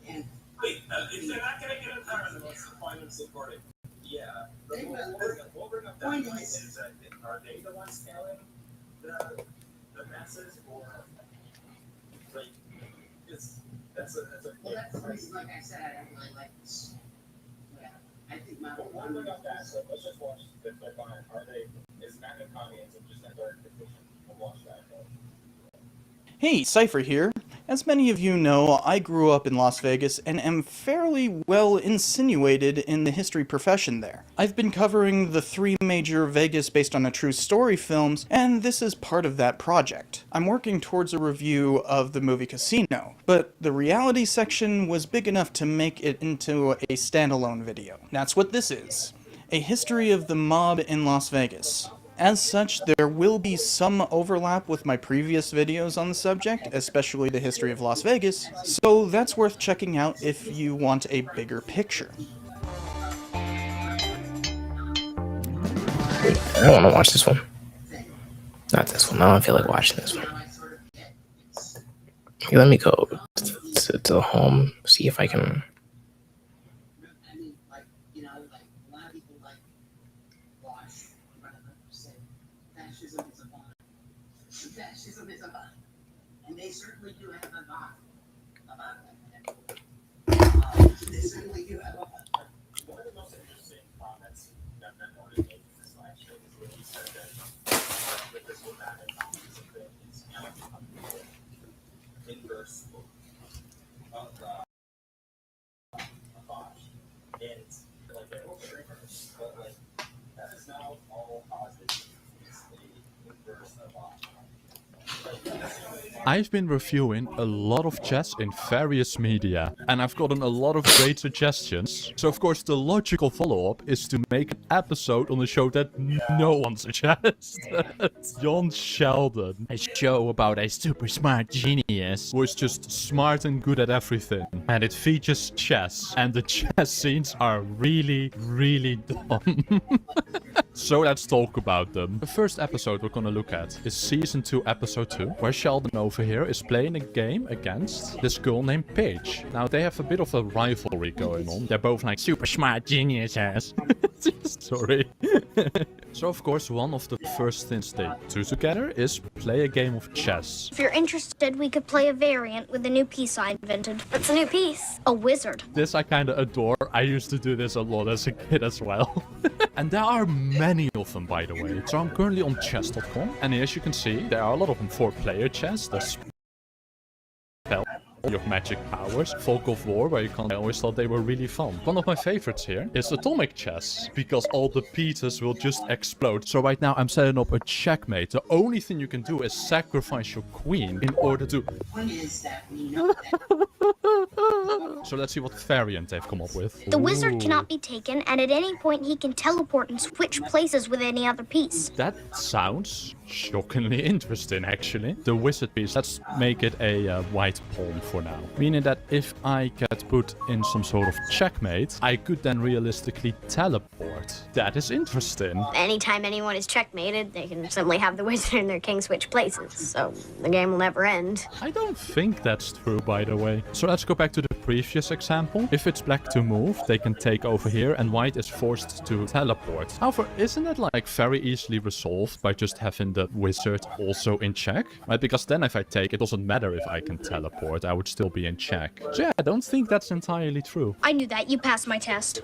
And wait, if they're not gonna get in power, then what's the point of supporting? Yeah, but we'll bring up that point is that are they the ones telling the masses, or like that's a well, that's the reason, like I said, I don't really like this. Whatever. I think my we'll bring up that, so let's just watch the clip on it. Are they, is Matt and Connie just a dark petition? We'll watch that. Hey, Cypher here. As many of you know, I grew up in Las Vegas and am fairly well insinuated in the history profession there. I've been covering the 3 major Vegas based on a true story films, and this is part of that project. I'm working towards a review of the movie Casino, but the reality section was big enough to make it into a standalone video. That's what this is. A history of the mob in Las Vegas. As such, there will be some overlap with my previous videos on the subject, especially the history of Las Vegas, so that's worth checking out if you want a bigger picture. I don't want to watch this one. Not this one. I don't feel like watching this one. Okay, let me go to home, see if I can I've been reviewing a lot of chess in various media, and I've gotten a lot of great suggestions. So of course the logical follow-up is to make an episode on a show that no one suggested. John Sheldon. A show about a super smart genius who is just smart and good at everything. And it features chess, and the chess scenes are really, really dumb. So let's talk about them. The first episode we're gonna look at is Season 2, Episode 2, where Sheldon over here is playing a game against this girl named Paige. Now, they have a bit of a rivalry going on. They're both like super smart geniuses. Sorry. So, of course, one of the first things they do together is play a game of chess. If you're interested, we could play a variant with a new piece I invented. What's a new piece? A wizard. This I kind of adore. I used to do this a lot as a kid as well. And there are many of them, by the way. So I'm currently on chess.com, and as you can see, there are a lot of them for player chess. There's spell your magic powers, Fog of War, where you can. I always thought they were really fun. One of my favorites here is atomic chess, because all the pieces will just explode. So right now I'm setting up a checkmate. The only thing you can do is sacrifice your queen in order to... So let's see what variant they've come up with. The wizard Ooh. cannot be taken, and at any point he can teleport and switch places with any other piece. That sounds shockingly interesting, actually. The wizard piece, let's make it a white pawn for now. Meaning that if I get put in some sort of checkmate, I could then realistically teleport. That is interesting. Anytime anyone is checkmated, they can simply have the wizard and their king switch places, so the game will never end. I don't think that's true, by the way. So let's go back to the previous example. If it's black to move, they can take over here, and white is forced to teleport. However, isn't it like very easily resolved by just having the wizard also in check? Right, because then if I take, it doesn't matter if I can teleport, I would still be in check. So yeah, I don't think that's entirely true. I knew that. You passed my test.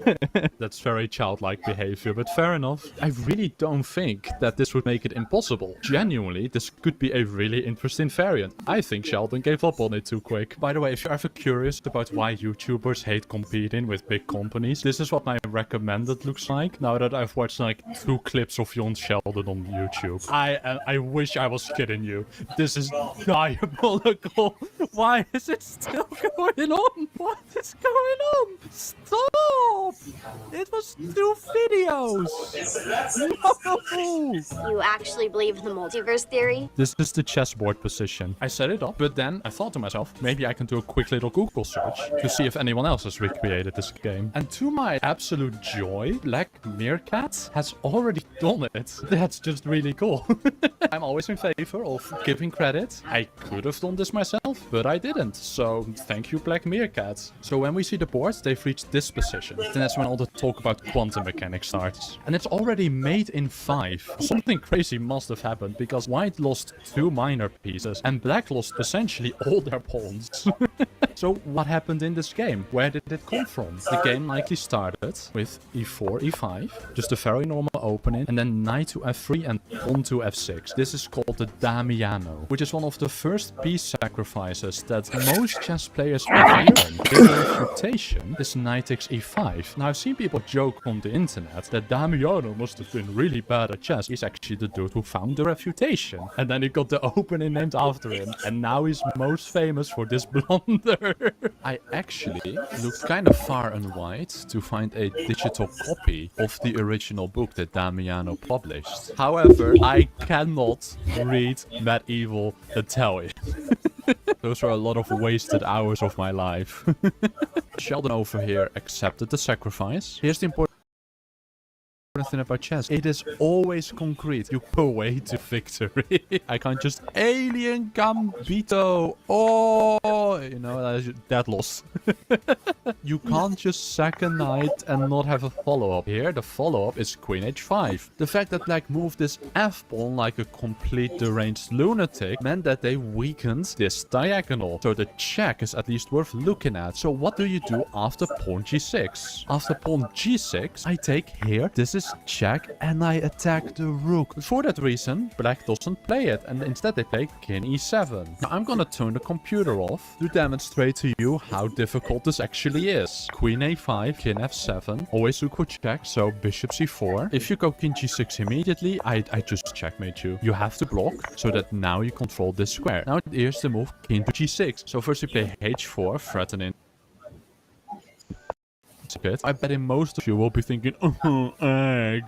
That's very childlike behavior, but fair enough. I really don't think that this would make it impossible. Genuinely, this could be a really interesting variant. I think Sheldon gave up on it too quick. By the way, if you're ever curious about why YouTubers hate competing with big companies, this is what my recommended looks like now that I've watched like 2 clips of John Sheldon on YouTube. I wish I was kidding you. This is diabolical. Why is it still going on? What is going on? Stop! It was 2 videos. No! You actually believe in the multiverse theory? This is the chessboard position. I set it up, but then I thought to myself, maybe I can do a quick little Google search to see if anyone else has recreated this game. And to my absolute joy, Black Meerkat has already done it. That's just really cool. I'm always in favor of giving credit. I could have done this myself, but I didn't. So thank you, Black Meerkat. So when we see the boards, they've reached this position. Then that's when all the talk about quantum mechanics starts. And it's already made in 5. Something crazy must have happened because white lost 2 minor pieces and black lost essentially all their pawns. So what happened in this game? Where did it come from? The game likely started with e4, e5, just a very normal opening, and then knight to f3 and pawn to f6. This is called the Damiano, which is one of the first piece sacrifices that most chess players ever learn. The refutation is knight takes e5. Now I've seen people joke on the internet that Damiano must have been really bad at chess. He's actually the dude who found the refutation. And then he got the opening named after him, and now he's most famous for this blunder. I actually looked kind of far and wide to find a digital copy of the original book that Damiano published. However, I cannot read medieval Italian. Those were a lot of wasted hours of my life. Sheldon over here accepted the sacrifice. Here's the important thing about chess. It is always concrete. You go away to victory. I can't just alien gambito. Oh, you know, that loss. You can't just sack a knight and not have a follow-up. Here, the follow-up is queen h5. The fact that black moved this f-pawn like a complete deranged lunatic meant that they weakened this diagonal. So the check is at least worth looking at. So what do you do after pawn g6? After pawn g6, I take here. This is check, and I attack the rook. For that reason, black doesn't play it, and instead they play king e7. Now I'm gonna turn the computer off to then demonstrate to you how difficult this actually is. Queen a5, king f7, always rook would check, so bishop c4. If you go king g6 immediately, I just checkmate you. You have to block, so that now you control this square. Now here's the move, king to g6. So first we play h4, threatening. I bet most of you will be thinking, oh, I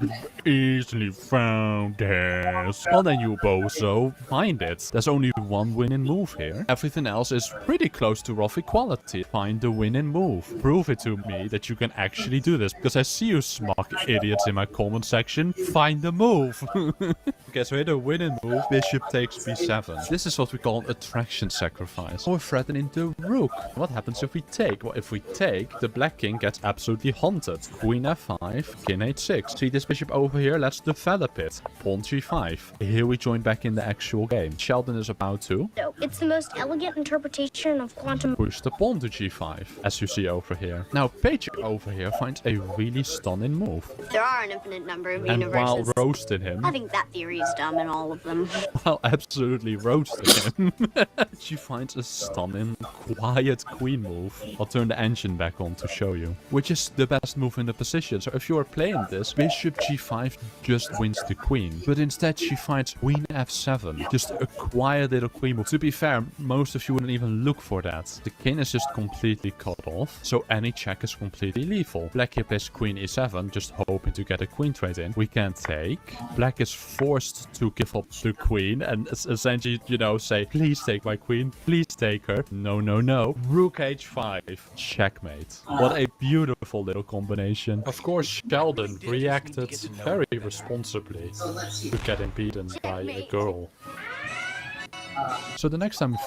easily found this. Well, then you also find it. There's only one winning move here. Everything else is pretty close to rough equality. Find the winning move. Prove it to me that you can actually do this. Because I see you smug idiots in my comment section. Find the move. Okay, so here the winning move, bishop takes b7. This is what we call an attraction sacrifice. Or threatening the rook. What happens if we take? Well, if we take, the black king gets absolutely haunted. Queen f5, king h6. See this bishop over here? Let's develop it. Pawn g5. Here we join back in the actual game. Sheldon is about to... So it's the most elegant interpretation of quantum... push the pawn to g5, as you see over here. Now, Paige over here finds a really stunning move. There are an infinite number of And universes. while roasting him... I think that theory is dumb in all of them. While absolutely roasting him, she finds a stunning, quiet queen move. I'll turn the engine back on to show you. Which is the best move in the position. So if you are playing this, bishop g5 just wins the queen. But instead she finds queen f7. Just a quiet little queen move. To be fair, most of you wouldn't even look for that. The king is just completely cut off. So any check is completely lethal. Black here plays queen e7, just hoping to get a queen trade in. We can't take. Black is forced to give up the queen and essentially, you know, say, please take my queen. Please take her. No, no, no. Rook h5. Checkmate. What a beautiful little combination. Of course, Sheldon reacted very responsibly to getting beaten by a girl. So the next time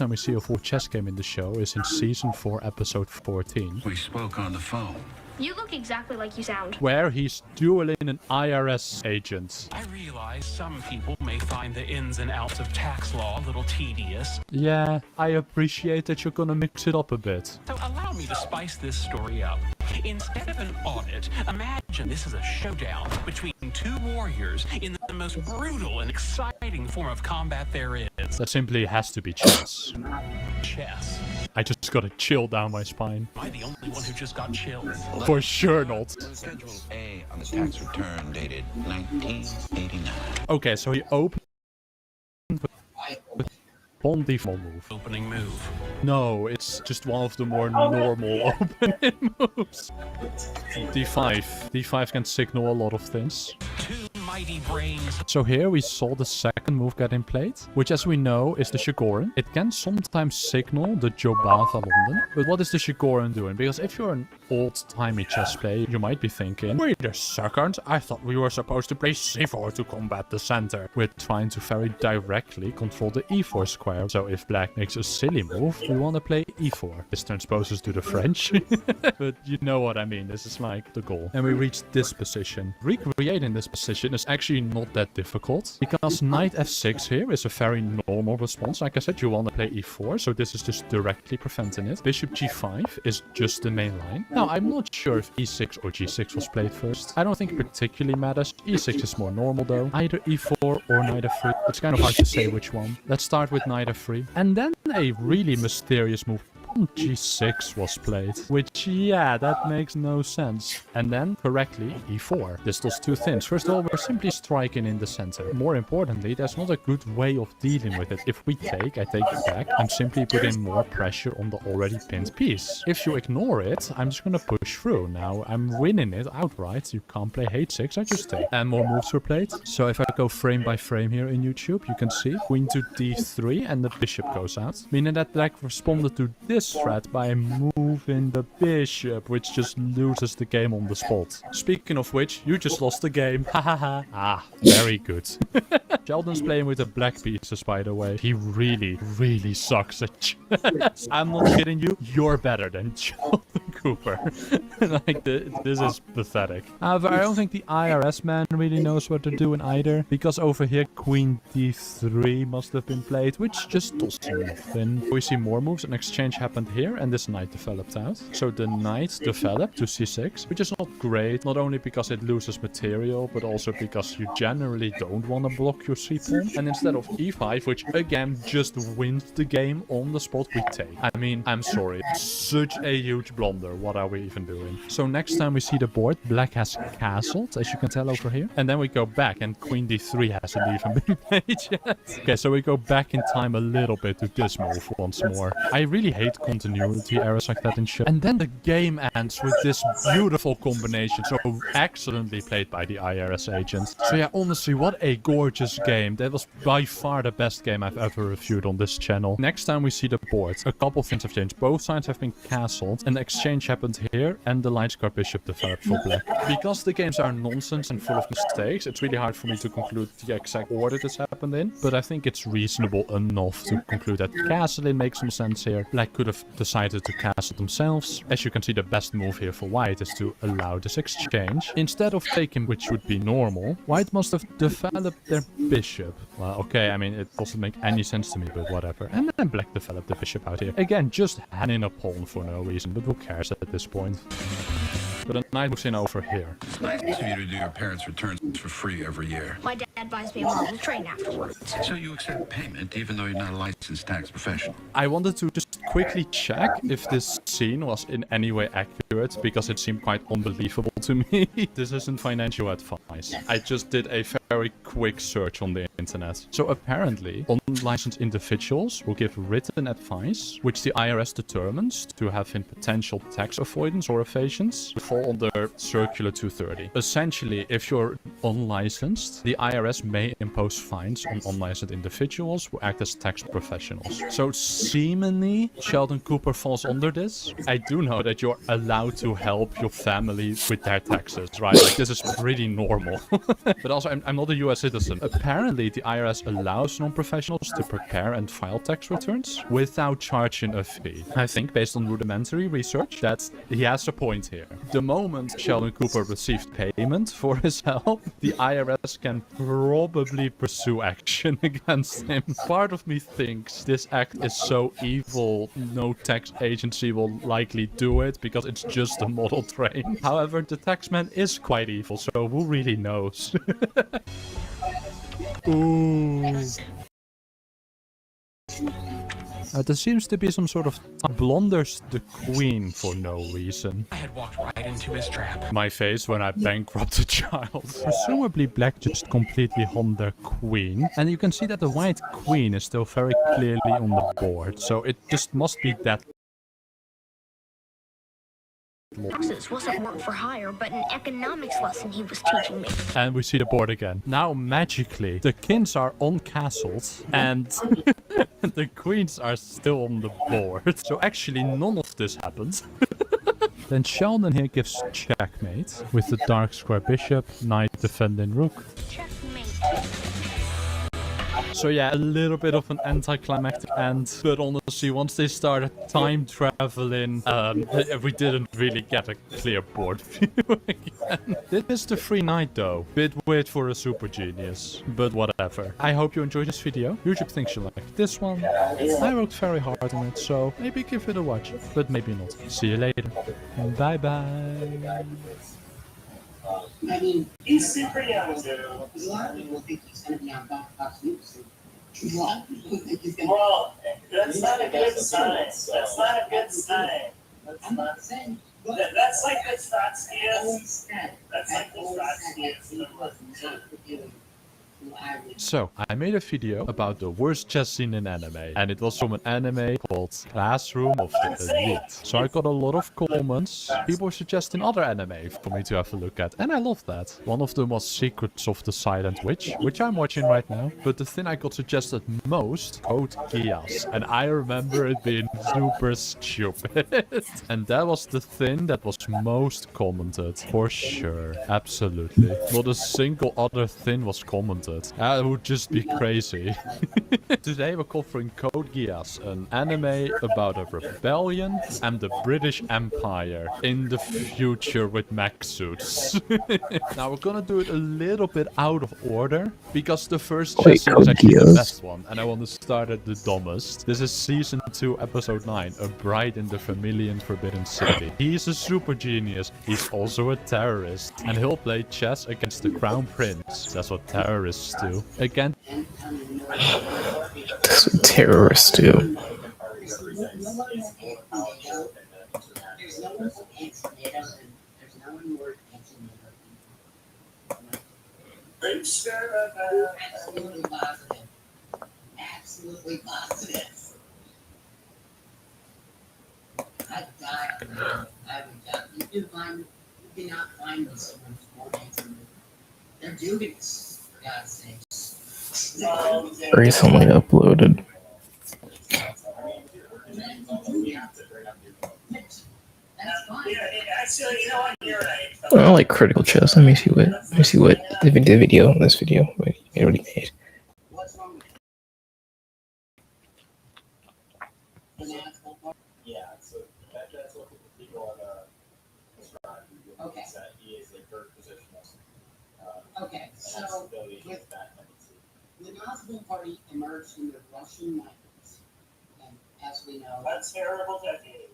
we see a full chess game in the show is in season 4, episode 14. We spoke on the phone. You look exactly like you sound. Where he's dueling an IRS agent. I realize some people may find the ins and outs of tax law a little tedious. Yeah, I appreciate that you're gonna mix it up a bit. So allow me to spice this story up. Instead of an audit, imagine this is a showdown between two warriors in the most brutal and exciting form of combat there is. That simply has to be chess. Chess. I just got a chill down my spine. Am I the only one who just got chills? For sure not. Schedule A on the tax return dated 1989. Okay, so he opened with pawn d4 move. Opening move. No, it's just one of the more normal opening moves. d5. d5 can signal a lot of things. Two mighty brains. So here we saw the second move getting played, which as we know is the Shigorin. It can sometimes signal the Jobava London. But what is the Shigorin doing? Because if you're an old-timey chess player, you might be thinking, wait a second, I thought we were supposed to play c4 to combat the center. We're trying to very directly control the e4 square. So if black makes a silly move, we want to play e4. This transposes to the French. But you know what I mean, this is like the goal. And we reached this position. Recreating this position is actually not that difficult, because knight f6 here is a very normal response. Like I said, you want to play e4, so this is just directly preventing it. Bishop g5 is just the main line. Now, I'm not sure if e6 or g6 was played first. I don't think it particularly matters. e6 is more normal though. Either e4 or knight f3. It's kind of hard to say which one. Let's start with knight f3. And then a really mysterious move. G6 was played, which, yeah, that makes no sense. And then, correctly, e4. This does two things. First of all, we're simply striking in the center. More importantly, there's not a good way of dealing with it. If we take, I take it back. I'm simply putting more pressure on the already pinned piece. If you ignore it, I'm just gonna push through. Now, I'm winning it outright. You can't play h6, I just take. And more moves were played. So if I go frame by frame here in YouTube, you can see queen to d3 and the bishop goes out. Meaning that black responded to this threat by moving the bishop, which just loses the game on the spot. Speaking of which, you just lost the game. Hahaha. Ah, very good. Sheldon's playing with the black pieces, by the way. He really, really sucks at chess. I'm not kidding you. You're better than Sheldon. Cooper. Like, this is pathetic. However, I don't think the IRS man really knows what they're doing either. Because over here, Queen D3 must have been played, which just does nothing. We see more moves. An exchange happened here, and this knight developed out. So the knight developed to C6, which is not great. Not only because it loses material, but also because you generally don't want to block your c-pawn. And instead of E5, which again just wins the game on the spot, we take. I mean, I'm sorry. Such a huge blunder. What are we even doing? So next time we see the board, black has castled, as you can tell over here. And then we go back, and Queen D3 hasn't even been played yet. Okay, so we go back in time a little bit to this move once more. I really hate continuity errors like that in shit. And then the game ends with this beautiful combination. So excellently played by the IRS agent. So yeah, honestly, what a gorgeous game. That was by far the best game I've ever reviewed on this channel. Next time we see the board, a couple things have changed. Both sides have been castled. An exchange happened here, and the light square bishop developed for black. Because the games are nonsense and full of mistakes, it's really hard for me to conclude the exact order this happened in. But I think it's reasonable enough to conclude that castling makes some sense here. Black could have decided to castle themselves. As you can see, the best move here for white is to allow this exchange. Instead of taking, which would be normal, white must have developed their bishop. Well, okay, I mean, it doesn't make any sense to me, but whatever. And then black developed the bishop out here. Again, just handing a pawn for no reason, but who cares at this point? But a knight moves in over here. It's nice of you to do your parents' returns for free every year. My dad buys me a model train afterwards. So you accept payment even though you're not a licensed tax professional. I wanted to just quickly check if this scene was in any way accurate, because it seemed quite unbelievable to me. This isn't financial advice. I just did a very quick search on the internet. So apparently, unlicensed individuals will give written advice, which the IRS determines to have in potential tax avoidance or evasions, fall under Circular 230. Essentially, if you're unlicensed, the IRS may impose fines on unlicensed individuals who act as tax professionals. So seemingly, Sheldon Cooper falls under this. I do know that you're allowed to help your family with their taxes, right? Like, this is pretty normal. But also, I'm not a US citizen. Apparently, the IRS allows non-professionals to prepare and file tax returns without charging a fee. I think, based on rudimentary research, that he has a point here. The moment Sheldon Cooper received payment for his help, the IRS can probably pursue action against him. Part of me thinks this act is so evil, no tax agency will likely do it because it's just a model train. However, the taxman is quite evil, so who really knows? Ooh. There seems to be some sort of blunders the queen for no reason. I had walked right into his trap. My face when I bankrupt a child. Presumably black just completely hung their queen. And you can see that the white queen is still very clearly on the board. So it just must be that. Taxes wasn't work for hire, but an economics lesson he was teaching me. And we see the board again. Now, magically, the kings are uncastled and the queens are still on the board. So actually, none of this happened. Then Sheldon here gives checkmate with the dark square bishop, knight defending rook. Checkmate. So yeah, a little bit of an anticlimactic end, but honestly, once they started time traveling, we didn't really get a clear board view again. This is the free knight though. Bit weird for a super genius, but whatever. I hope you enjoyed this video. YouTube thinks you like this one. I worked very hard on it, so maybe give it a watch, but maybe not. See you later. Bye bye. I mean, he's super young. A lot of people think he's going to be on Fox News. A lot of people think he's going to. Well, that's not a good sign. That's not a good sign. I'm not saying. That's like the Trotskyist. That's like the Trotskyist. So, I made a video about the worst chess scene in anime, and it was from an anime called Classroom of the Elite. So I got a lot of comments, people suggesting other anime for me to have a look at, and I love that. One of them was Secrets of the Silent Witch, which I'm watching right now, but the thing I got suggested most, Code Geass, and I remember it being super stupid. And that was the thing that was most commented, for sure, absolutely. Not a single other thing was commented. That would just be crazy. Today we're covering Code Geass, an anime about a rebellion and the British Empire in the future with mech suits. Now we're gonna do it a little bit out of order, because the first Wait, chess scene is Code actually the Geass? best one, and I want to start at the dumbest. This is Season 2, Episode 9, A Bride in the Vermilion Forbidden City. He's a super genius, he's also a terrorist, and he'll play chess against the Crown Prince. That's what terrorists do. Again, That's what terrorists do. Absolutely positive. Absolutely positive. I died. You cannot find me someone more handsome. They're dubious, for God's sakes. Recently uploaded. I like Critical Chess. Let me see what the video. This video. What he made. Yeah, so that's what the people are describing. Okay. That he is a third positionist. Okay, so when the Osborne Party emerged in the Russian 90s, and as we know, That's terrible decade.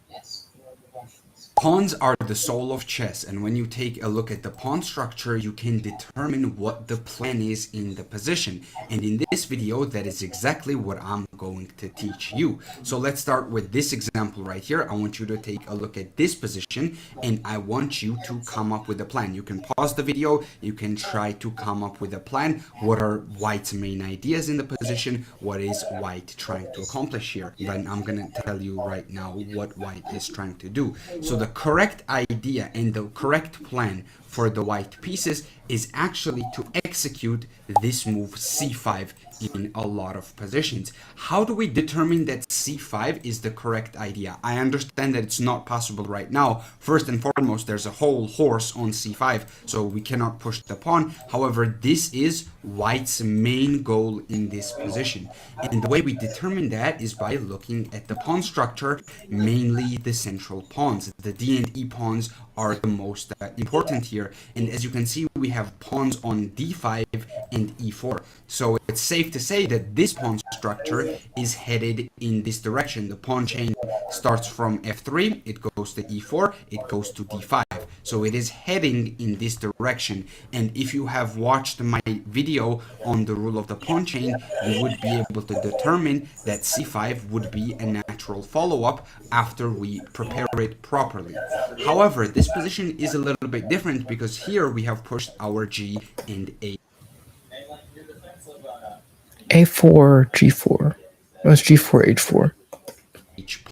yes, they were the Russians. Pawns are the soul of chess, and when you take a look at the pawn structure, you can determine what the plan is in the position. And in this video, that is exactly what I'm going to teach you. So let's start with this example right here. I want you to take a look at this position, and I want you to come up with a plan. You can pause the video, you can try to come up with a plan. What are White's main ideas in the position? What is White trying to accomplish here? Then I'm gonna tell you right now what White is trying to do. So the correct idea and the correct plan for the white pieces is actually to execute this move c5 in a lot of positions. How do we determine that c5 is the correct idea? I understand that it's not possible right now. First and foremost, there's a whole horse on c5, so we cannot push the pawn. However, this is White's main goal in this position. And the way we determine that is by looking at the pawn structure, mainly the central pawns. The D and E pawns are the most important here. And as you can see, we have pawns on d5 and e4. So it's safe to say that this pawn structure is headed in this direction. The pawn chain starts from f3, it goes to e4, it goes to d5. So it is heading in this direction. And if you have watched my video on the rule of the pawn chain, you would be able to determine that c5 would be a natural follow-up after we prepare it properly. However, this position is a little bit different because here we have pushed our g and a. A4, G4. That's G4, H4.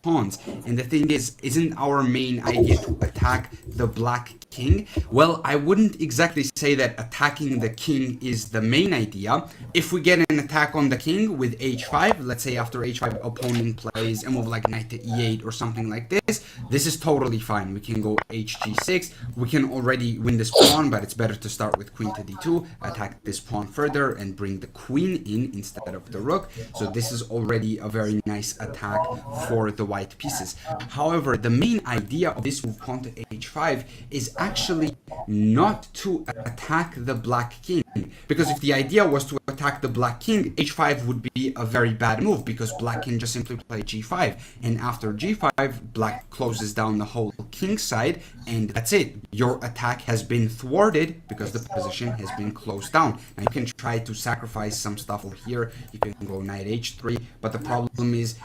Pawns. And the thing is, isn't our main idea to attack the black king? Well, I wouldn't exactly say that attacking the king is the main idea. If we get an attack on the king with h5, let's say after h5 opponent plays a move like knight to e8 or something like this is totally fine. We can go hg6. We can already win this pawn, but it's better to start with queen to d2, attack this pawn further and bring the queen in instead of the rook. So this is already a very nice attack for the white pieces. However, the main idea of this move pawn to h5 is actually not to attack the black king, because if the idea was to attack the black king, h5 would be a very bad move because black can just simply play g5, and after g5 black closes down the whole king side, and that's it. Your attack has been thwarted because the position has been closed down. Now you can try to sacrifice some stuff over here. You can go knight h3, but the problem is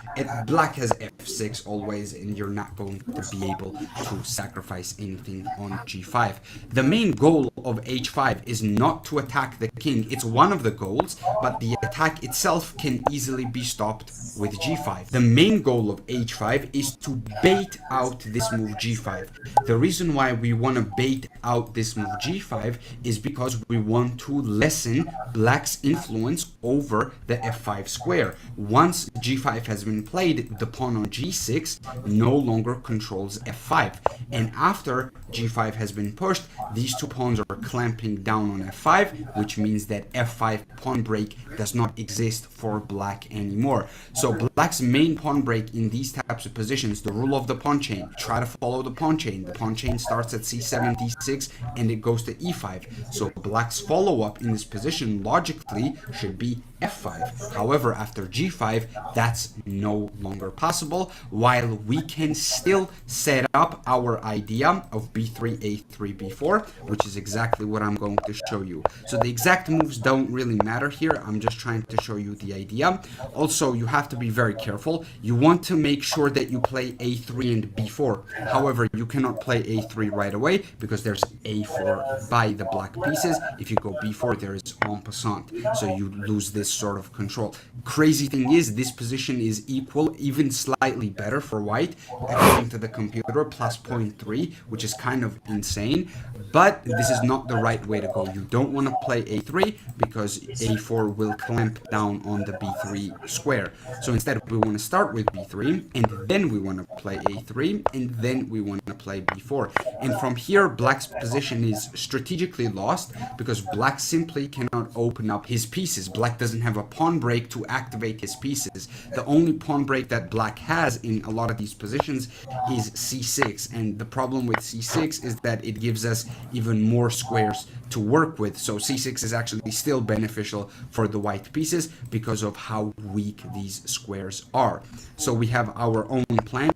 black has f6 always, and you're not going to be able to sacrifice anything on g5. The main goal of h5 is not to attack the king. It's one of the goals, but the attack itself can easily be stopped with g5. The main goal of h5 is to bait out this move g5. The reason why we want to bait out this move g5 is because we want to lessen black's influence over the f5 square. Once g5 has been played, the pawn on g6 no longer controls f5, and after g5 has been pushed, these two pawns are clamping down on f5, which means that f5 pawn break does not exist for black anymore. So black's main pawn break in these types of positions, the rule of the pawn chain, try to follow the pawn chain. The pawn chain starts at c7, d6, and it goes to e5. So black's follow-up in this position logically should be f5. However, after g5, that's no longer possible, while we can still set up our idea of b3, a3, b4, which is exactly what I'm going to show you. So the exact moves don't really matter here. I'm just trying to show you the idea. Also, you have to be very careful. You want to make sure that you play a3 and b4. However, you cannot play a3 right away because there's a4 by the black pieces. If you go b4, there is en passant. So you lose this sort of control. Crazy thing is, this position is equal, even slightly better for white, according to the computer, plus 0.3, which is kind of insane. But this is not the right way to go. You don't want to play a3 because a4 will clamp down on the b3 square. So instead, we want to start with b3, and then we want to play a3, and then we want to play b4. And from here, black's position is strategically lost because black simply cannot open up his pieces. Black doesn't have a pawn break to activate his pieces. The only pawn break that black has in a lot of these positions is c6, and the problem with c6 is that it gives us even more squares to work with. So c6 is actually still beneficial for the white pieces because of how weak these squares are. So we have our own plan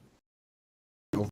of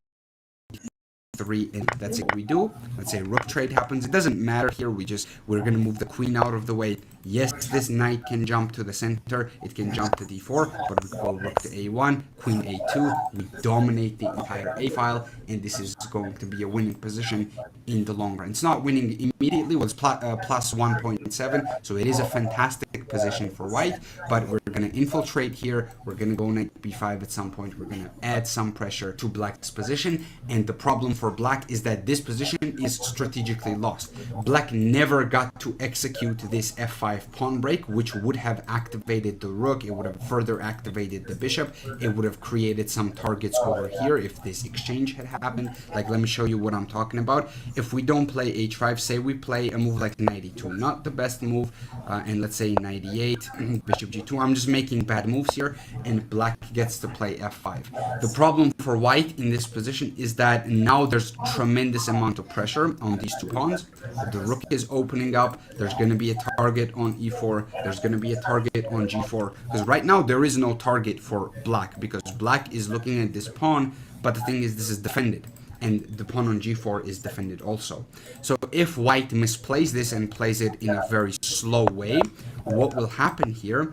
3, and that's it. We do, let's say rook trade happens. It doesn't matter here. We're gonna move the queen out of the way. Yes, this knight can jump to the center, it can jump to d4, but we go rook to a1, queen a2, we dominate the entire a file, and this is going to be a winning position in the long run. It's not winning immediately, well, it's plus 1.7, so it is a fantastic position for white, but we're going to infiltrate here, we're going to go knight b5 at some point, we're going to add some pressure to black's position, and the problem for black is that this position is strategically lost. Black never got to execute this f5 pawn break, which would have activated the rook, it would have further activated the bishop, it would have created some targets over here if this exchange had happened. Like, let me show you what I'm talking about. If we don't play h5, say we play a move like knight e2, not the best move, and let's say knight e8, bishop g2, I'm just making bad moves here, and black gets to play f5. The problem for white in this position is that now there's tremendous amount of pressure on these two pawns. The rook is opening up, there's going to be a target on e4, there's going to be a target on g4, because right now there is no target for black, because black is looking at this pawn, but the thing is this is defended, and the pawn on g4 is defended also. So if white misplays this and plays it in a very slow way, what will happen here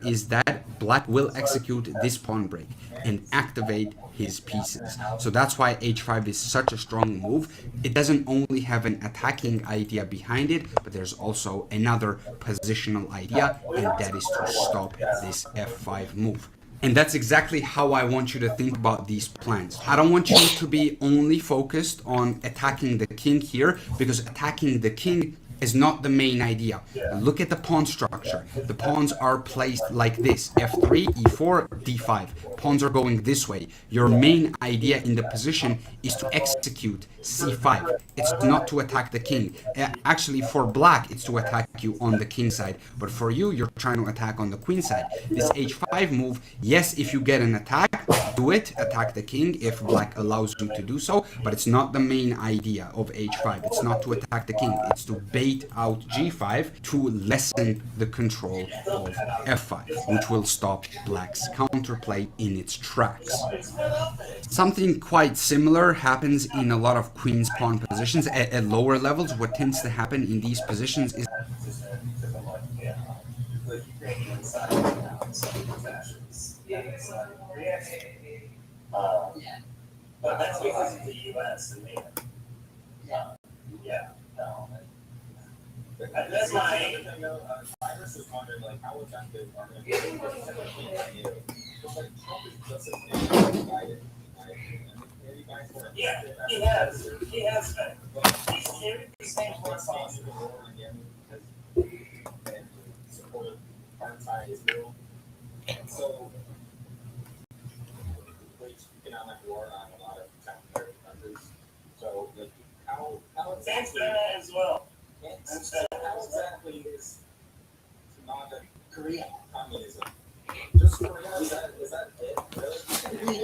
is that black will execute this pawn break and activate his pieces. So that's why h5 is such a strong move. It doesn't only have an attacking idea behind it, but there's also another positional idea, and that is to stop this f5 move. And that's exactly how I want you to think about these plans. I don't want you to be only focused on attacking the king here, because attacking the king is not the main idea. Look at the pawn structure. The pawns are placed like this: f3, e4, d5. Pawns are going this way. Your main idea in the position is to execute c5. It's not to attack the king. Actually, for black, it's to attack you on the king side. But for you, you're trying to attack on the queen side. This h5 move, yes, if you get an attack, do it. Attack the king if black allows you to do so. But it's not the main idea of h5. It's not to attack the king. It's to bait out g5 to lessen the control of f5, which will stop black's counterplay in its tracks. Something quite similar happens in a lot of queen's pawn positions. At lower levels, what tends to happen in these positions is but that's because of the US and that's why Cyrus is wondering, like, how effective are going to be just like Trump is just as Biden. Yeah, he has been. He's carried the same policy again because supported prioritize Israel. And so waged economic war on a lot of countries. So, like, how exactly as well. exactly is Korea communism? Just Korea? Is that it? Really?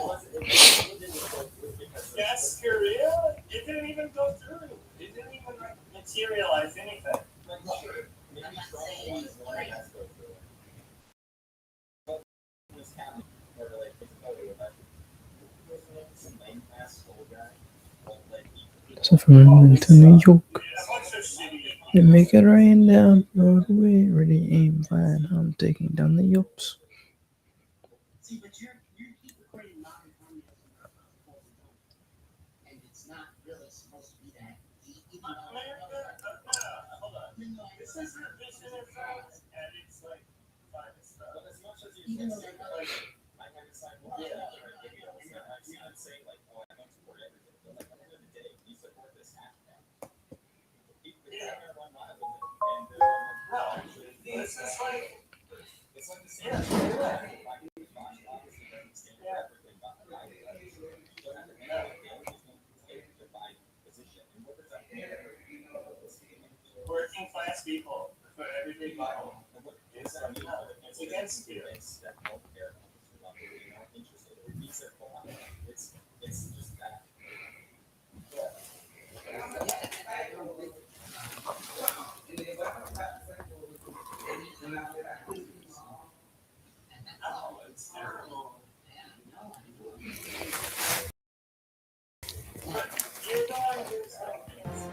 Yes, Korea? It didn't even go through. It didn't even materialize anything. Maybe Trump was one that has to go through it. But this happened, or like, some lame ass old guy. So from London to New York, they make it rain down Broadway. Ready, aim, fine. I'm taking down the Yops. See, but you keep recording non-communism, and it's not really supposed to be that deep. Hold on. This is your vision of facts, and it's like private stuff. But as much as you can say, like, I haven't signed one. I'm saying, like, oh, I don't support everything. But, like, at the end of the day, you support this hashtag. People are one live with it. And this is like, it's like the same. Working class people, for everyday people. It's against you. It's just that. Oh, it's terrible.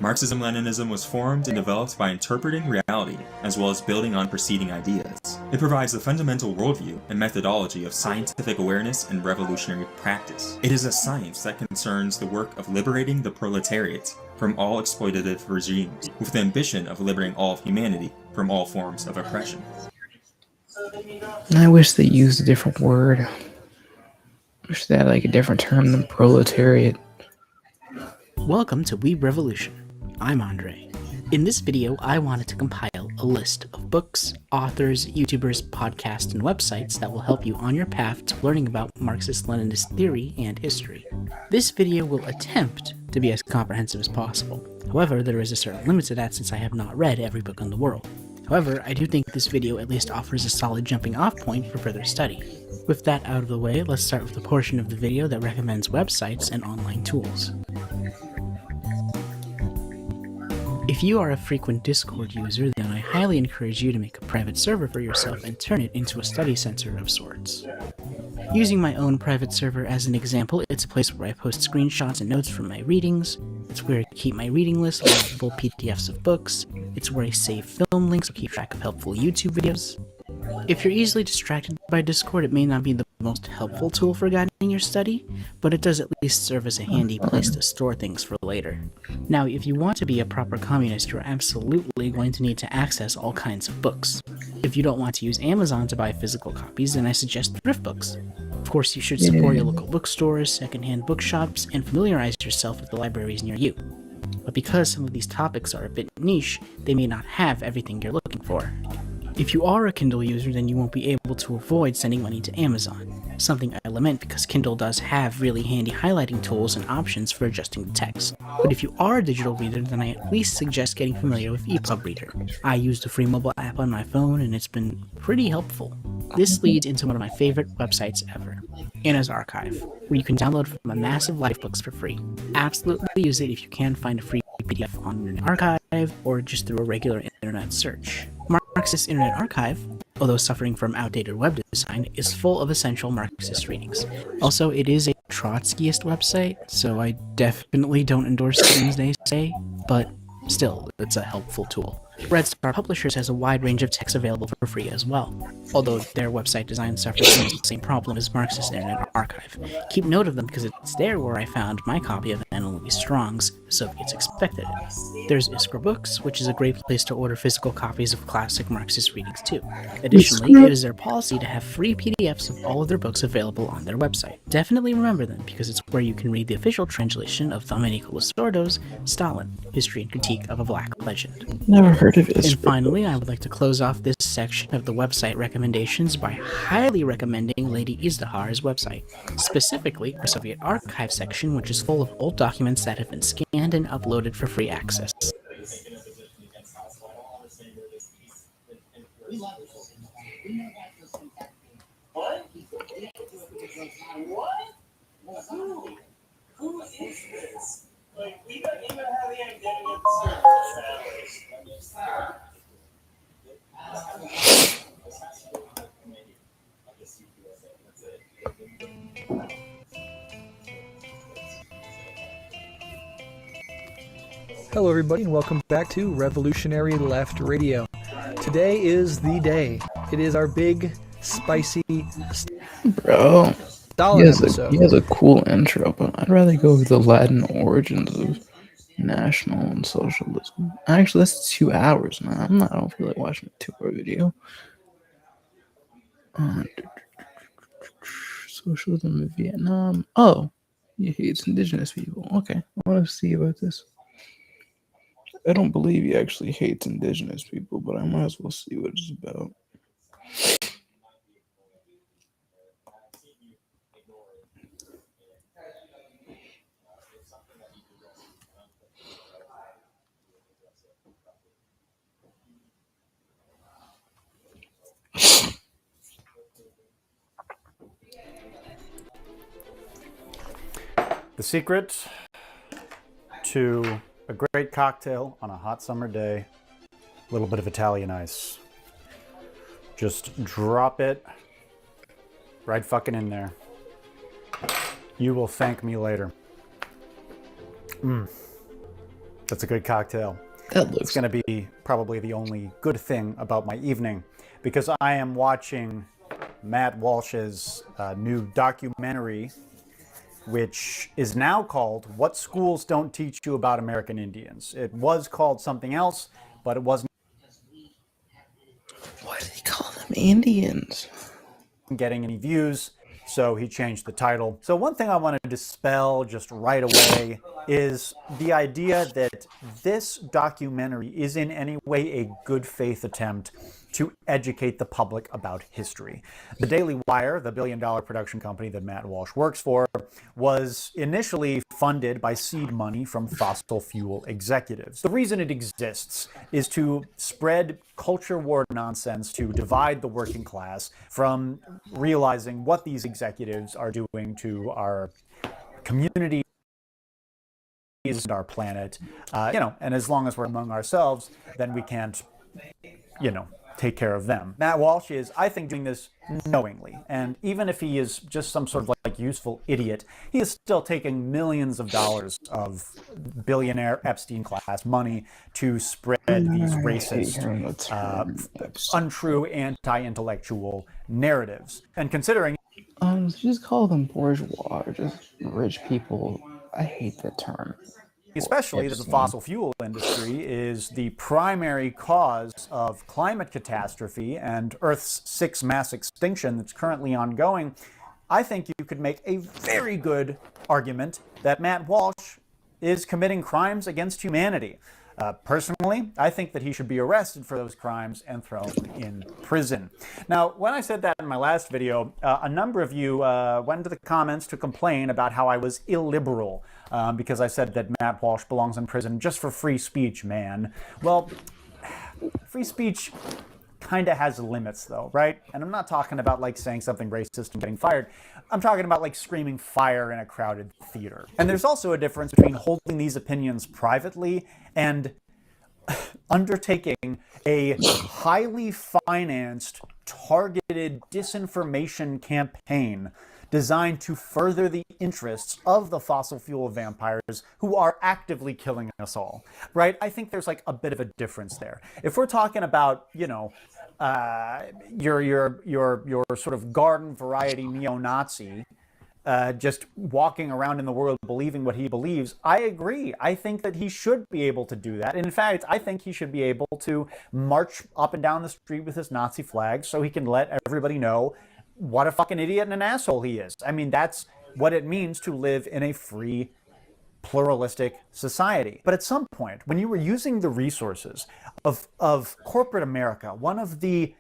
Marxism-Leninism was formed and developed by interpreting reality, as well as building on preceding ideas. It provides the fundamental worldview and methodology of scientific awareness and revolutionary practice. It is a science that concerns the work of liberating the proletariat from all exploitative regimes, with the ambition of liberating all of humanity from all forms of oppression. I wish they used a different word. I wish they had like a different term than proletariat. Welcome to Weeb Revolution. I'm Andre. In this video, I wanted to compile a list of books, authors, YouTubers, podcasts, and websites that will help you on your path to learning about Marxist-Leninist theory and history. This video will attempt to be as comprehensive as possible. However, there is a certain limit to that since I have not read every book in the world. However, I do think this video at least offers a solid jumping off point for further study. With that out of the way, let's start with the portion of the video that recommends websites and online tools. If you are a frequent Discord user, then I highly encourage you to make a private server for yourself and turn it into a study center of sorts. Using my own private server as an example, it's a place where I post screenshots and notes from my readings, it's where I keep my reading list with full PDFs of books, it's where I save film links or keep track of helpful YouTube videos. If you're easily distracted by Discord, it may not be the most helpful tool for guiding your study, but it does at least serve as a handy place to store things for later. Now, if you want to be a proper communist, you're absolutely going to need to access all kinds of books. If you don't want to use Amazon to buy physical copies, then I suggest thrift books. Of course, you should support your local bookstores, secondhand bookshops, and familiarize yourself with the libraries near you. But because some of these topics are a bit niche, they may not have everything you're looking for. If you are a Kindle user, then you won't be able to avoid sending money to Amazon, something I lament because Kindle does have really handy highlighting tools and options for adjusting the text. But if you are a digital reader, then I at least suggest getting familiar with EPUB Reader. I use the free mobile app on my phone and it's been pretty helpful. This leads into one of my favorite websites ever, Anna's Archive, where you can download from a massive library of books for free. Absolutely use it if you can find a free PDF on an archive or just through a regular internet search. Marxist Internet Archive, although suffering from outdated web design, is full of essential Marxist readings. Also, it is a Trotskyist website, so I definitely don't endorse things they say, but still, it's a helpful tool. Red Star Publishers has a wide range of texts available for free as well, although their website design suffers from the same problem as Marxist Internet Archive. Keep note of them because it's there where I found my copy of Anna Louise Strong's The Soviets Expected It. There's Iskra Books, which is a great place to order physical copies of classic Marxist readings too. Additionally, it is their policy to have free PDFs of all of their books available on their website. Definitely remember them because it's where you can read the official translation of Domenico Lasordo's Stalin, History and Critique of a Black Legend. Never heard of it. And finally, I would like to close off this section of the website recommendations by highly recommending Lady Izdahar's website, specifically her Soviet Archive section, which is full of old documents that have been scanned and uploaded for free access. What? Who is this? Like, we don't even have the identity of the server. Hello, everybody, and welcome back to Revolutionary Left Radio. Today is the day. It is our big, spicy, Bro, solid episode. he has a cool intro, but I'd rather go with the Latin origins of national and socialism. Actually, that's 2 hours, man. I don't feel like watching a 2-hour video. Socialism in Vietnam. Oh, he hates indigenous people. Okay, I want to see about this. I don't believe he actually hates indigenous people, but I might as well see what it's about. The secret to a great cocktail on a hot summer day, a little bit of Italian ice. Just drop it right fucking in there. You will thank me later. That's a good cocktail. It's going to be probably the only good thing about my evening, because I am watching Matt Walsh's new documentary, which is now called What Schools Don't Teach You About American Indians. It was called something else, but it wasn't. Why do they call them Indians? Getting any views, so he changed the title. So one thing I want to dispel just right away is the idea that this documentary is in any way a good faith attempt to educate the public about history. The Daily Wire, the billion-dollar production company that Matt Walsh works for, was initially funded by seed money from fossil fuel executives. The reason it exists is to spread culture war nonsense to divide the working class from realizing what these executives are doing to our community, our planet, and as long as we're among ourselves, then we can't, take care of them. Matt Walsh is, I think, doing this knowingly. And even if he is just some sort of like useful idiot, he is still taking millions of dollars of billionaire Epstein class money to spread these racist, untrue, anti-intellectual narratives. And considering Just call them bourgeois, or just rich people. I hate that term. especially that the fossil fuel industry is the primary cause of climate catastrophe and Earth's 6th mass extinction that's currently ongoing, I think you could make a very good argument that Matt Walsh is committing crimes against humanity. Personally, I think that he should be arrested for those crimes and thrown in prison. Now, when I said that in my last video, a number of you went into the comments to complain about how I was illiberal because I said that Matt Walsh belongs in prison just for free speech, man. Well, free speech kind of has limits, though, right? And I'm not talking about like saying something racist and getting fired. I'm talking about like screaming fire in a crowded theater. And there's also a difference between holding these opinions privately and undertaking a highly financed, targeted disinformation campaign designed to further the interests of the fossil fuel vampires who are actively killing us all, right? I think there's like a bit of a difference there. If we're talking about, your sort of garden variety neo-Nazi just walking around in the world believing what he believes, I agree. I think that he should be able to do that. And in fact, I think he should be able to march up and down the street with his Nazi flag so he can let everybody know what a fucking idiot and an asshole he is. I mean, that's what it means to live in a free, pluralistic society. But at some point, when you were using the resources of corporate America, one of the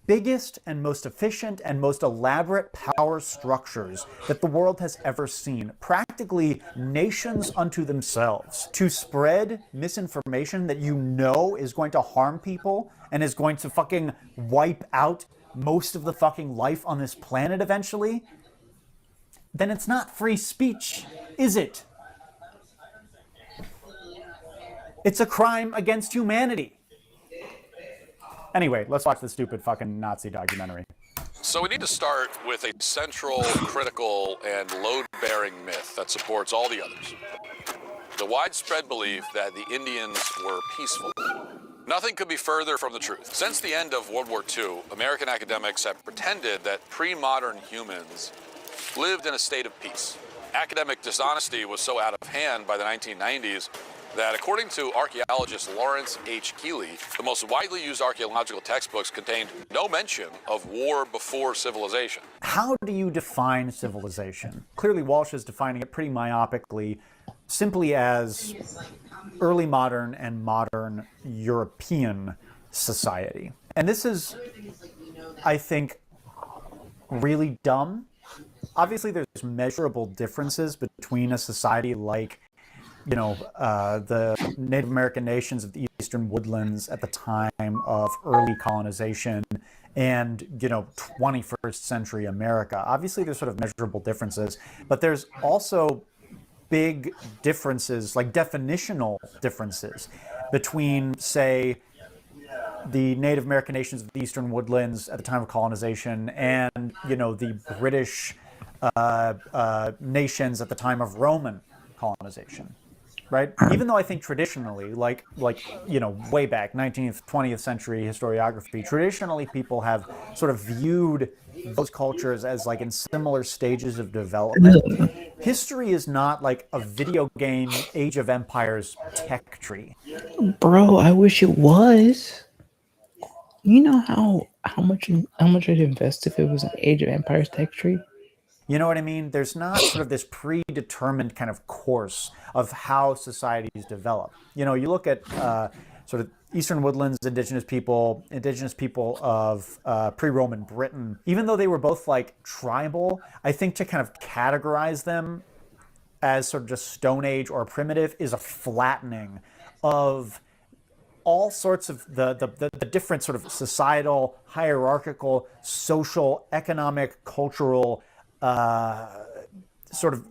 biggest and most efficient and most elaborate power structures that the world has ever seen, practically nations unto themselves, to spread misinformation that you know is going to harm people and is going to fucking wipe out most of the fucking life on this planet eventually, then it's not free speech, is it? It's a crime against humanity. Anyway, let's watch the stupid fucking Nazi documentary. So we need to start with a central, critical, and load-bearing myth that supports all the others. The widespread belief that the Indians were peaceful. Nothing could be further from the truth. Since the end of World War II, American academics have pretended that pre-modern humans lived in a state of peace. Academic dishonesty was so out of hand by the 1990s that, according to archaeologist Lawrence H. Keeley, the most widely used archaeological textbooks contained no mention of war before civilization. How do you define civilization? Clearly, Walsh is defining it pretty myopically, simply as early modern and modern European society. And this is, I think, really dumb. Obviously, there's measurable differences between a society like, you know, the Native American nations of the Eastern Woodlands at the time of early colonization and, you know, 21st century America. Obviously, there's sort of measurable differences, but there's also big differences, like definitional differences between, say, the Native American nations of the Eastern Woodlands at the time of colonization and, you know, the British nations at the time of Roman colonization, right? Even though I think traditionally, like you know, way back 19th, 20th century historiography, traditionally people have sort of viewed those cultures as like in similar stages of development. History is not like a video game Age of Empires tech tree. Bro, I wish it was. You know how much I'd invest if it was an Age of Empires tech tree? You know what I mean? There's not sort of this predetermined kind of course of how societies develop. You know, you look at sort of Eastern Woodlands indigenous people of pre-Roman Britain, even though they were both like tribal, I think to kind of categorize them as sort of just Stone Age or primitive is a flattening of all sorts of the different sort of societal, hierarchical, social, economic, cultural sort of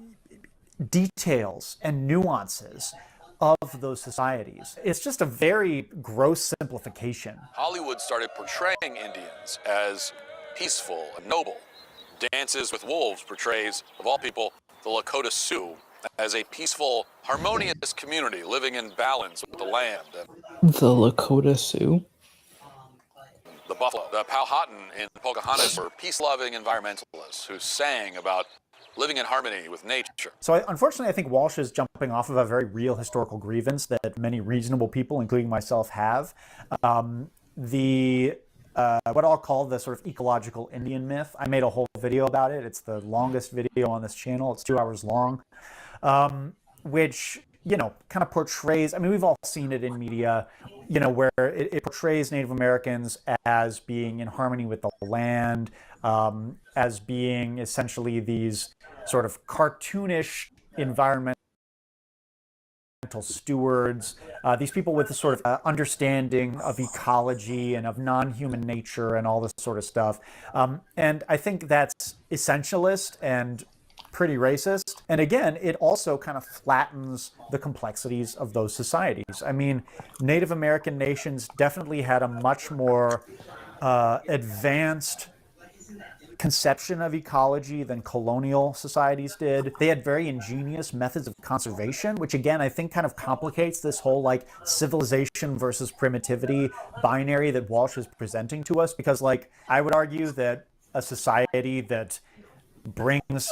details and nuances of those societies. It's just a very gross simplification. Hollywood started portraying Indians as peaceful and noble. Dances with Wolves portrays, of all people, the Lakota Sioux as a peaceful, harmonious community living in balance with the land. The Lakota Sioux? The Buffalo, the Powhatan in Pocahontas were peace-loving environmentalists who sang about living in harmony with nature. So unfortunately, I think Walsh is jumping off of a very real historical grievance that many reasonable people, including myself, have. What I'll call the sort of ecological Indian myth. I made a whole video about it. It's the longest video on this channel. It's 2 hours long, which, you know, kind of portrays, I mean, we've all seen it in media, you know, where it portrays Native Americans as being in harmony with the land, as being essentially these sort of cartoonish environmental stewards, these people with a sort of understanding of ecology and of non-human nature and all this sort of stuff. And I think that's essentialist and pretty racist. And again, it also kind of flattens the complexities of those societies. I mean, Native American nations definitely had a much more advanced conception of ecology than colonial societies did. They had very ingenious methods of conservation, which again, I think kind of complicates this whole like civilization versus primitivity binary that Walsh is presenting to us. Because like, I would argue that a society that brings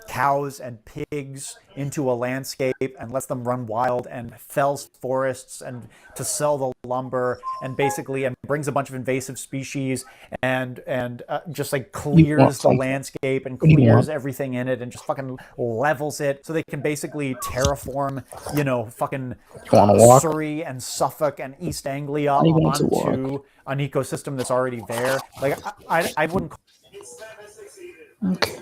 cows and pigs into a landscape and lets them run wild and fells forests and to sell the lumber and basically and brings a bunch of invasive species and just like clears the landscape and clears everything in it and just fucking levels it so they can basically terraform, you know, fucking Surrey and Suffolk and East Anglia onto an ecosystem that's already there. Like I wouldn't. Okay.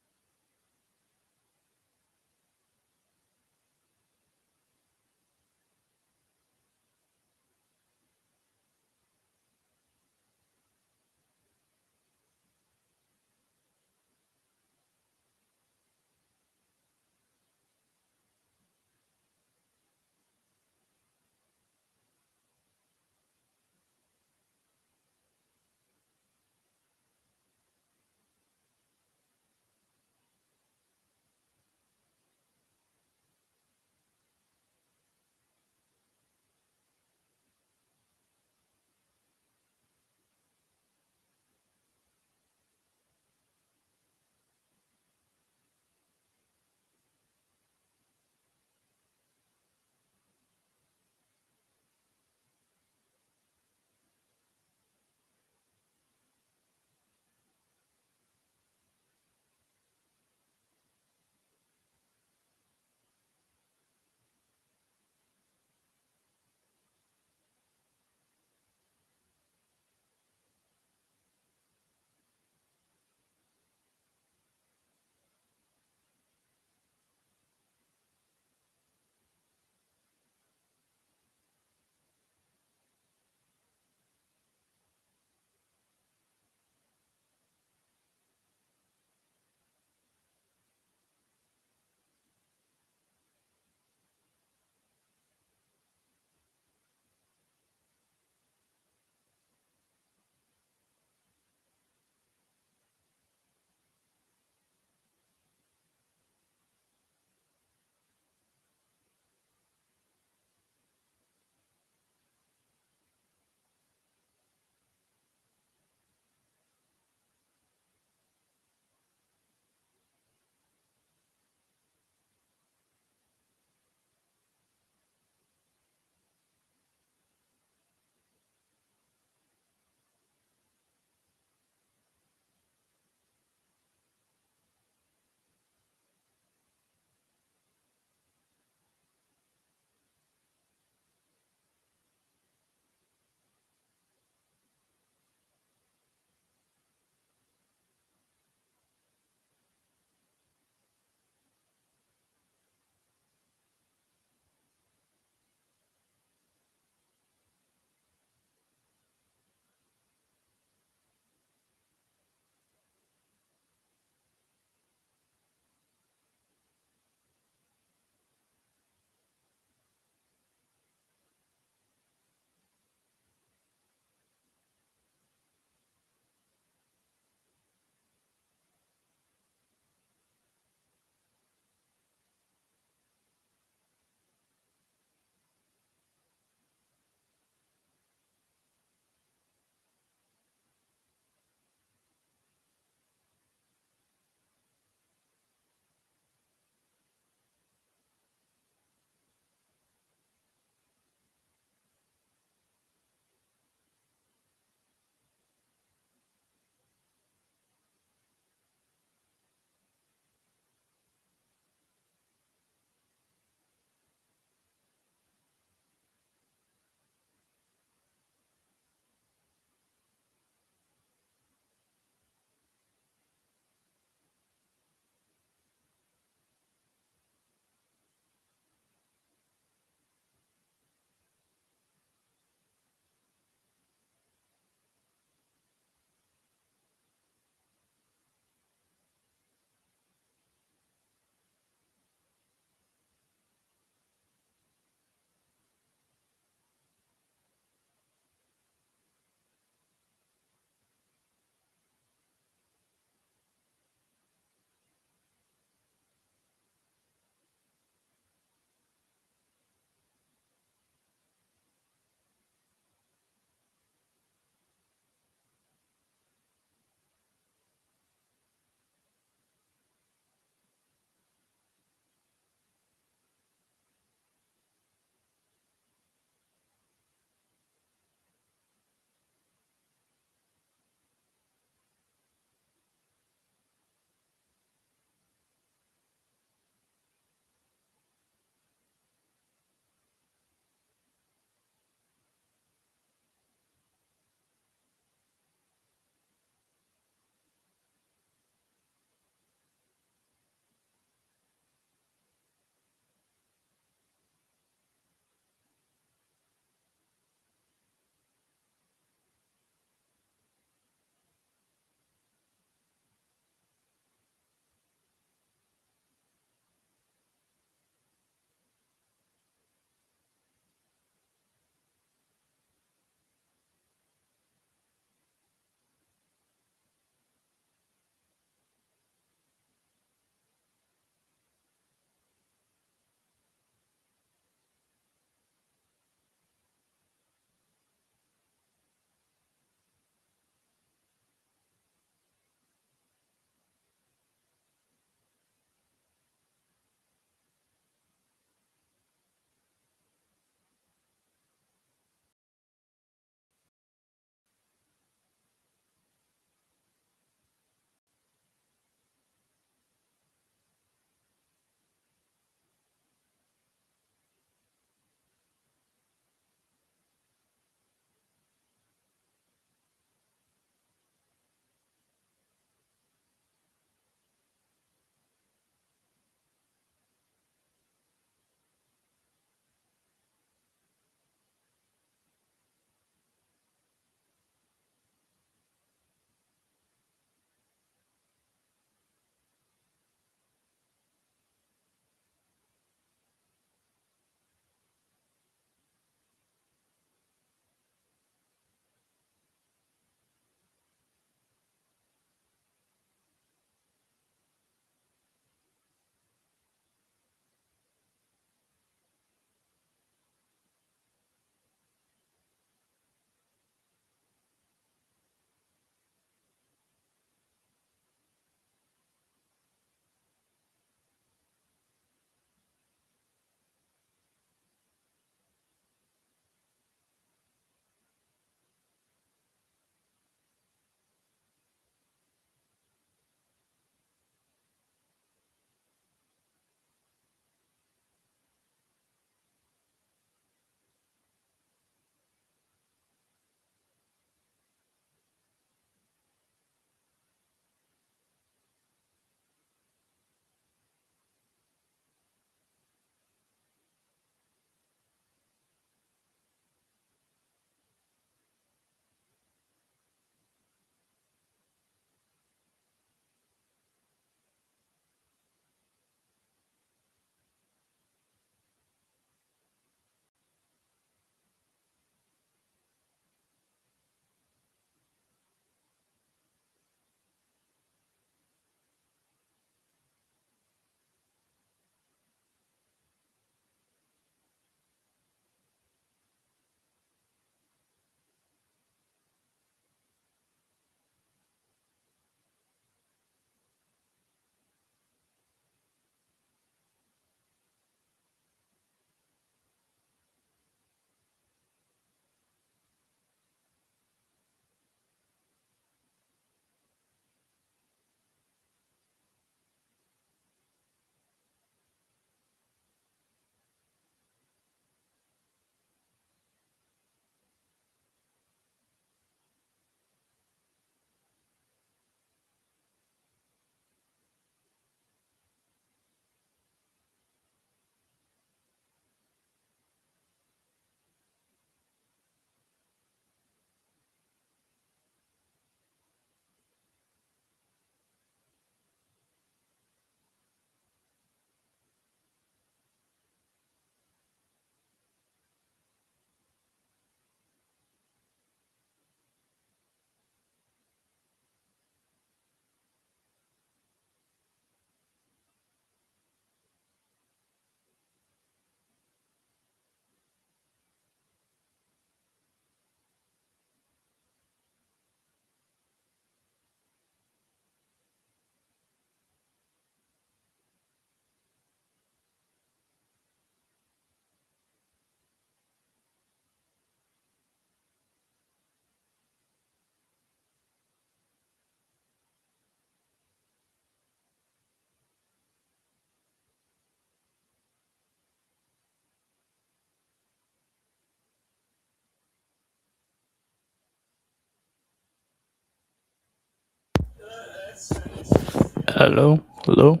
Hello? Hello?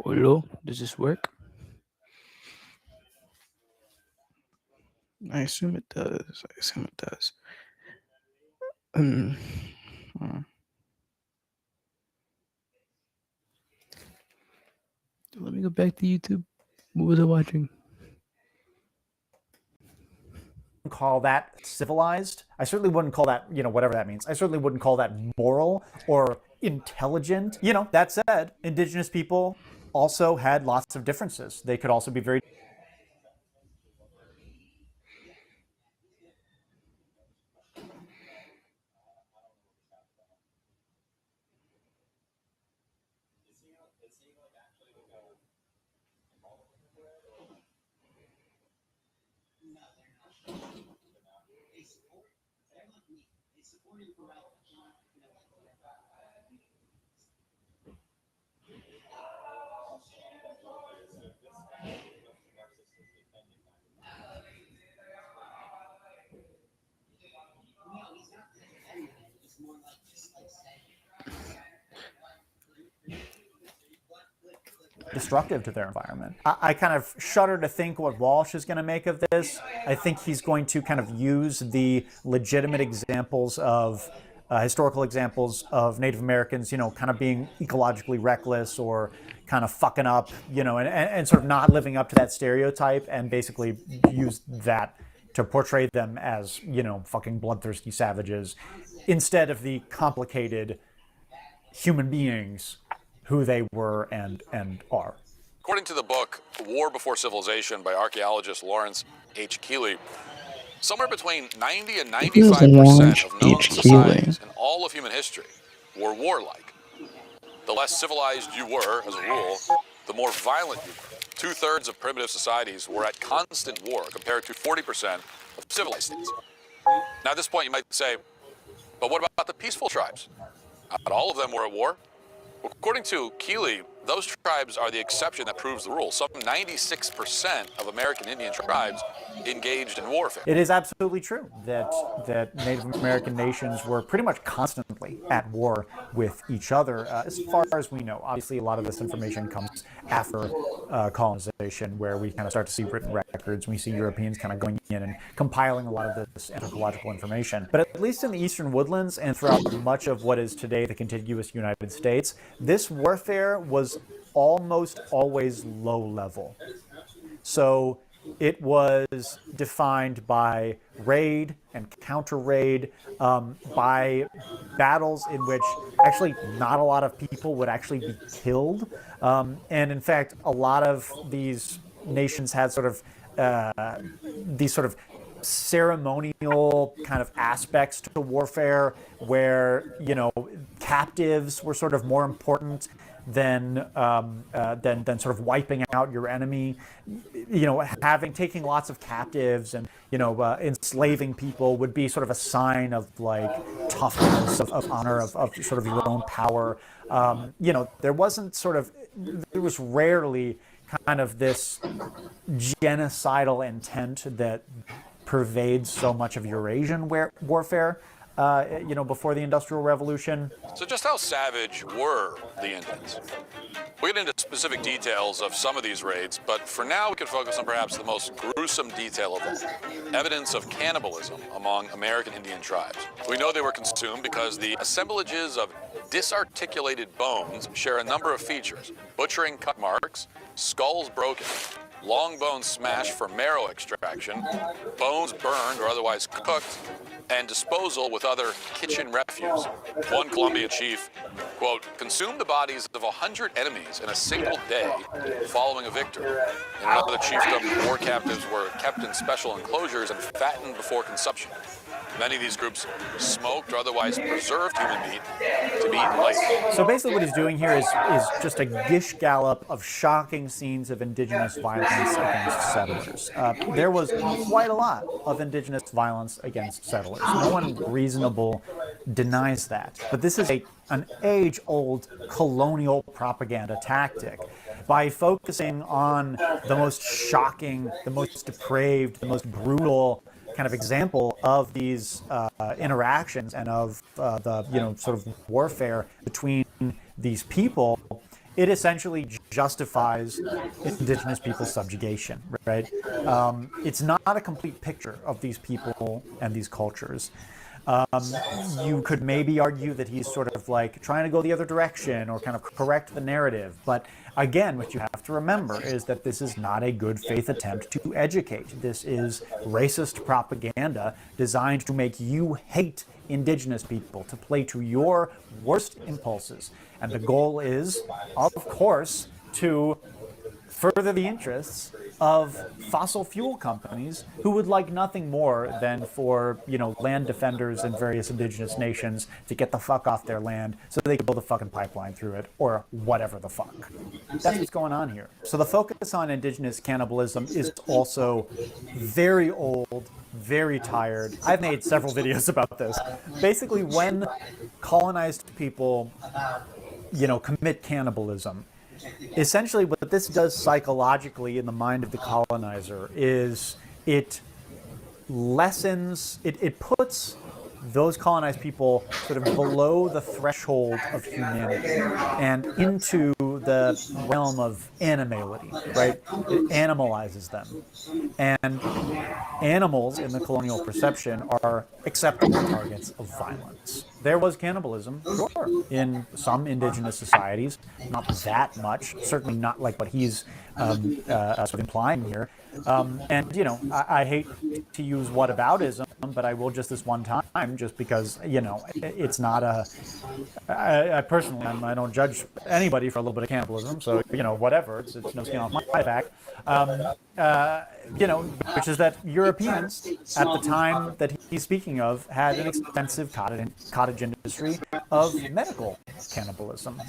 Hello? Does this work? I assume it does. I assume it does. Let me go back to YouTube. What was I watching? Call that civilized. I certainly wouldn't call that, whatever that means. I certainly wouldn't call that moral or intelligent. That said, indigenous people also had lots of differences. They could also be very destructive to their environment. I kind of shudder to think what Walsh is going to make of this. I think he's going to kind of use the legitimate examples of historical examples of Native Americans, kind of being ecologically reckless or kind of fucking up, and sort of not living up to that stereotype, and basically use that to portray them as, fucking bloodthirsty savages instead of the complicated human beings who they were and are. According to the book War Before Civilization by archaeologist Lawrence H. Keeley, somewhere between 90 and 95% of known societies in all of human history were warlike. The less civilized you were, as a rule, the more violent you were. 2/3 of primitive societies were at constant war compared to 40% of civilized states. Now at this point you might say, but what about the peaceful tribes? Not all of them were at war. According to Keeley, those tribes are the exception that proves the rule. Some 96% of American Indian tribes engaged in warfare. It is absolutely true that Native American nations were pretty much constantly at war with each other, as far as we know. Obviously, a lot of this information comes after colonization, where we kind of start to see written records. We see Europeans kind of going in and compiling a lot of this anthropological information. But at least in the eastern woodlands and throughout much of what is today the contiguous United States, this warfare was almost always low level. So it was defined by raid and counter-raid, by battles in which actually not a lot of people would actually be killed. And in fact, a lot of these nations had sort of these sort of ceremonial kind of aspects to warfare where, captives were sort of more important than sort of wiping out your enemy. Taking lots of captives and enslaving people would be sort of a sign of like toughness, of honor, of sort of your own power. There was rarely kind of this genocidal intent that pervades so much of Eurasian warfare. Before the Industrial Revolution. So just how savage were the Indians? We'll get into specific details of some of these raids, but for now we can focus on perhaps the most gruesome detail of all, evidence of cannibalism among American Indian tribes. We know they were consumed because the assemblages of disarticulated bones share a number of features: butchering cut marks, skulls broken, long bones smashed for marrow extraction, bones burned or otherwise cooked, and disposal with other kitchen refuse. One Columbia chief, quote, consumed the bodies of 100 enemies in a single day following a victory. In another chiefdom, war captives were kept in special enclosures and fattened before consumption. Many of these groups smoked or otherwise preserved human meat to be eaten later. So basically what he's doing here is just a gish gallop of shocking scenes of indigenous violence against settlers. There was quite a lot of indigenous violence against settlers. No one reasonable denies that. But this is an age-old colonial propaganda tactic. By focusing on the most shocking, the most depraved, the most brutal kind of example of these interactions and of the sort of warfare between these people, it essentially justifies indigenous people's subjugation, right? It's not a complete picture of these people and these cultures. You could maybe argue that he's sort of like trying to go the other direction or kind of correct the narrative. But again, what you have to remember is that this is not a good faith attempt to educate. This is racist propaganda designed to make you hate indigenous people, to play to your worst impulses. And the goal is, of course, to further the interests of fossil fuel companies who would like nothing more than for, land defenders in various indigenous nations to get the fuck off their land so they can build a fucking pipeline through it or whatever the fuck. That's what's going on here. So the focus on indigenous cannibalism is also very old, very tired. I've made several videos about this. Basically, when colonized people, commit cannibalism, essentially what this does psychologically in the mind of the colonizer is it lessens, it puts those colonized people sort of below the threshold of humanity and into the realm of animality, right? It animalizes them. And animals in the colonial perception are acceptable targets of violence. There was cannibalism, sure, in some indigenous societies, not that much, certainly not like what he's sort of implying here. I hate to use whataboutism, but I will just this one time, just because, it's not I personally, I don't judge anybody for a little bit of cannibalism, so, whatever, it's no skin off my back. Which is that Europeans, at the time that he's speaking of, had an extensive cottage industry of medical cannibalism.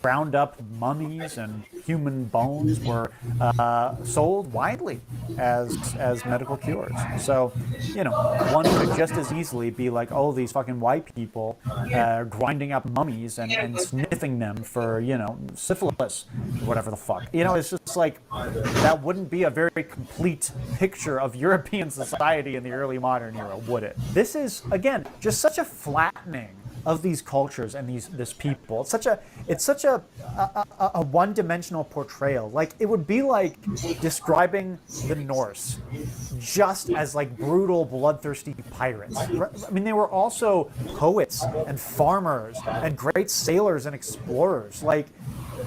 Ground up mummies and human bones were sold widely as medical cures. So, one could just as easily be like, oh, these fucking white people grinding up mummies and sniffing them for, syphilis, whatever the fuck. It's just like, that wouldn't be a very complete picture of European society in the early modern era, would it? This is, again, just such a flattening of these cultures and this people. It's such a one-dimensional portrayal. Like, it would be like describing the Norse just as like brutal, bloodthirsty pirates. I mean, they were also poets and farmers and great sailors and explorers. Like,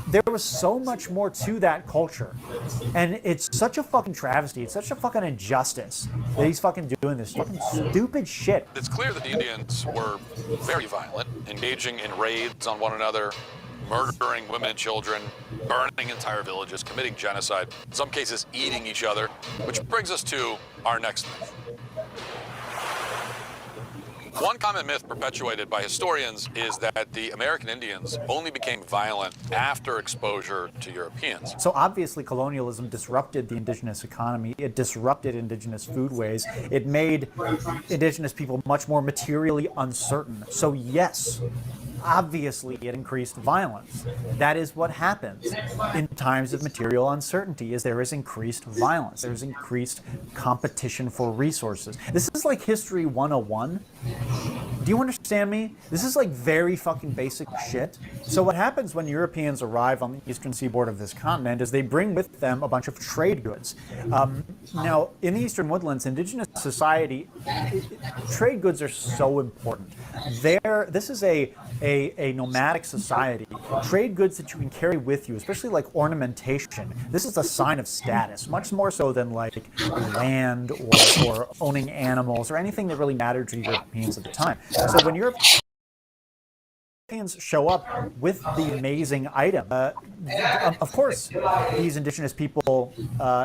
there was so much more to that culture. And it's such a fucking travesty. It's such a fucking injustice that he's fucking doing this fucking stupid shit. It's clear that the Indians were very violent, engaging in raids on one another, murdering women and children, burning entire villages, committing genocide, in some cases eating each other, which brings us to our next myth. One common myth perpetuated by historians is that the American Indians only became violent after exposure to Europeans. So obviously colonialism disrupted the indigenous economy. It disrupted indigenous foodways. It made indigenous people much more materially uncertain. So yes, obviously it increased violence. That is what happens in times of material uncertainty, is there is increased violence. There's increased competition for resources. This is like History 101. Do you understand me? This is like very fucking basic shit. So what happens when Europeans arrive on the eastern seaboard of this continent is they bring with them a bunch of trade goods. Now, in the eastern woodlands, indigenous society, trade goods are so important. This is a nomadic society. Trade goods that you can carry with you, especially like ornamentation, this is a sign of status, much more so than like land or owning animals or anything that really mattered to Europeans at the time. So when Europeans show up with the amazing item, of course, these indigenous people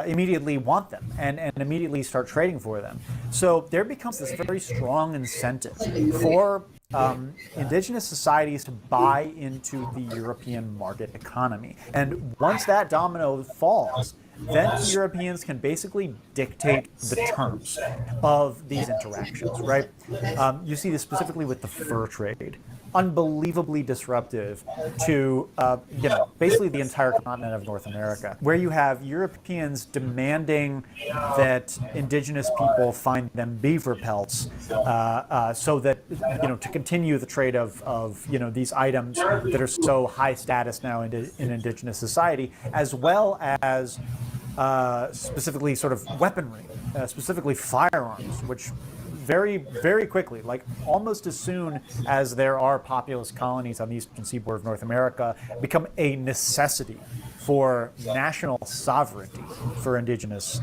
immediately want them and immediately start trading for them. So there becomes this very strong incentive for indigenous societies to buy into the European market economy. And once that domino falls, then Europeans can basically dictate the terms of these interactions, right? You see this specifically with the fur trade. unbelievably disruptive to, basically the entire continent of North America, where you have Europeans demanding that indigenous people find them beaver pelts so that, to continue the trade of these items that are so high status now in indigenous society, as well as specifically sort of weaponry, specifically firearms, which very, very quickly, like almost as soon as there are populous colonies on the eastern seaboard of North America, become a necessity for national sovereignty for indigenous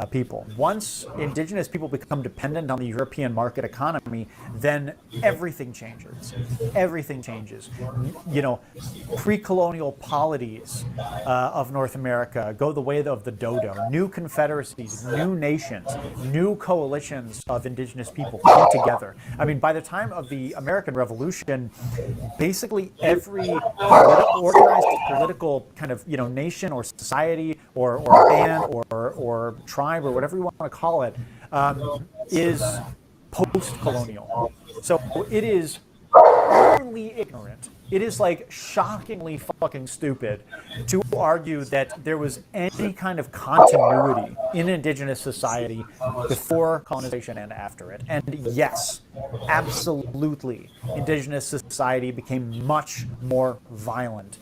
people. Once indigenous people become dependent on the European market economy, then everything changes. Everything changes. Pre-colonial polities of North America go the way of the dodo. New confederacies, new nations, new coalitions of indigenous people come together. I mean, by the time of the American Revolution, basically every organized political kind of nation or society or band or tribe or whatever you want to call it is post-colonial. So it is utterly ignorant. It is like shockingly fucking stupid to argue that there was any kind of continuity in indigenous society before colonization and after it. And yes, absolutely, indigenous society became much more violent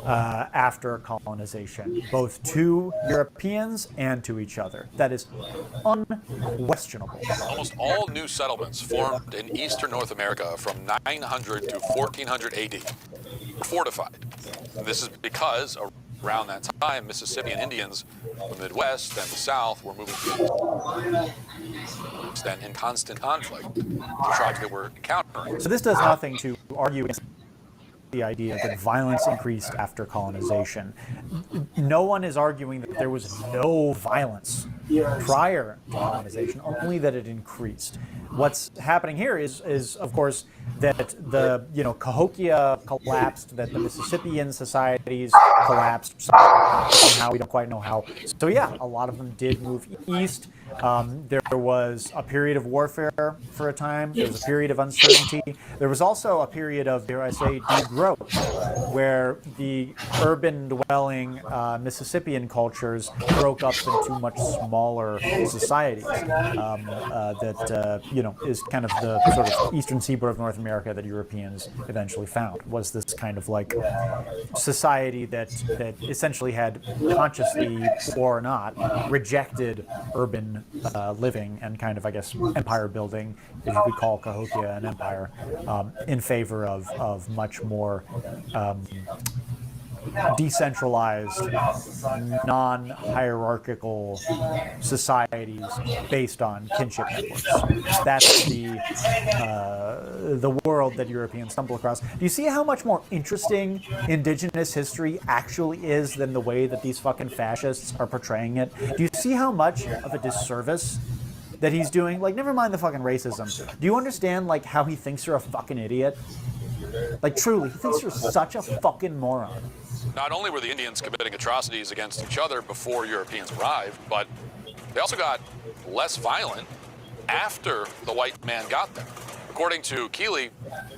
after colonization, both to Europeans and to each other. That is unquestionable. Almost all new settlements formed in eastern North America from 900 to 1400 AD were fortified. This is because around that time, Mississippian Indians from the Midwest and the South were moving east and in constant conflict with the tribes that were encountering. So this does nothing to argue against the idea that violence increased after colonization. No one is arguing that there was no violence prior to colonization, only that it increased. What's happening here is of course, that the Cahokia collapsed, that the Mississippian societies collapsed somehow. We don't quite know how. So yeah, a lot of them did move east. There was a period of warfare for a time. There was a period of uncertainty. There was also a period of, dare I say, degrowth, where the urban-dwelling Mississippian cultures broke up into much smaller societies. That is kind of the sort of eastern seaboard of North America that Europeans eventually found. Was this kind of like society that essentially had consciously or not rejected urban living and kind of, I guess, empire building, if you could call Cahokia an empire, in favor of much more decentralized, non-hierarchical societies based on kinship networks. That's the world that Europeans stumble across. Do you see how much more interesting indigenous history actually is than the way that these fucking fascists are portraying it? Do you see how much of a disservice that he's doing? Like, never mind the fucking racism. Do you understand, like, how he thinks you're a fucking idiot? Like, truly, he thinks you're such a fucking moron. Not only were the Indians committing atrocities against each other before Europeans arrived, but they also got less violent after the white man got there. According to Keeley,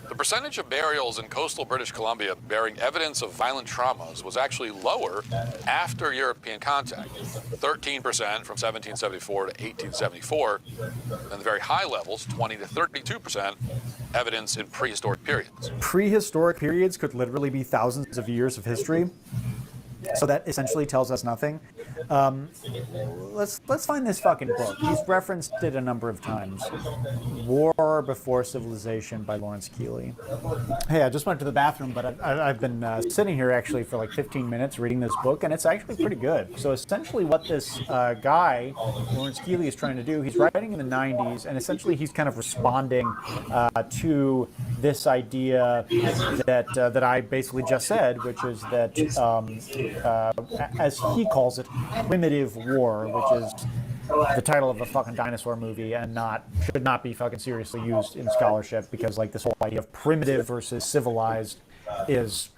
the percentage of burials in coastal British Columbia bearing evidence of violent traumas was actually lower after European contact, 13% from 1774 to 1874, and the very high levels, 20 to 32%, evidence in prehistoric periods. Prehistoric periods could literally be thousands of years of history. So that essentially tells us nothing. Let's find this fucking book. He's referenced it a number of times. War Before Civilization by Lawrence Keeley. Hey, I just went to the bathroom, but I've been sitting here actually for like 15 minutes reading this book, and it's actually pretty good. So essentially what this guy, Lawrence Keeley, is trying to do, he's writing in the 90s, and essentially he's kind of responding to this idea that I basically just said, which is that as he calls it, primitive war, which is the title of a fucking dinosaur movie and should not be fucking seriously used in scholarship, because like this whole idea of primitive versus civilized is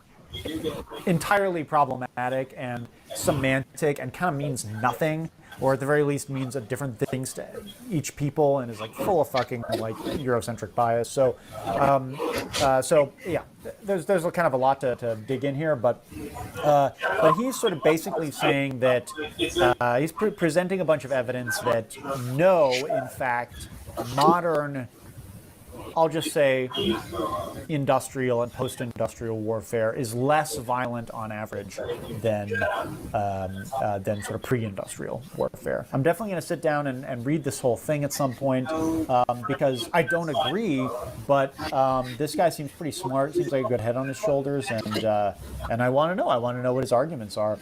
entirely problematic and semantic and kind of means nothing. or at the very least means different things to each people, and is like full of fucking like Eurocentric bias. So, so yeah, there's kind of a lot to dig in here, but he's sort of basically saying that he's presenting a bunch of evidence that no, in fact, modern, I'll just say, industrial and post-industrial warfare is less violent on average than sort of pre-industrial warfare. I'm definitely going to sit down and read this whole thing at some point because I don't agree, but this guy seems pretty smart. Seems like a good head on his shoulders, and I want to know. I want to know what his arguments are.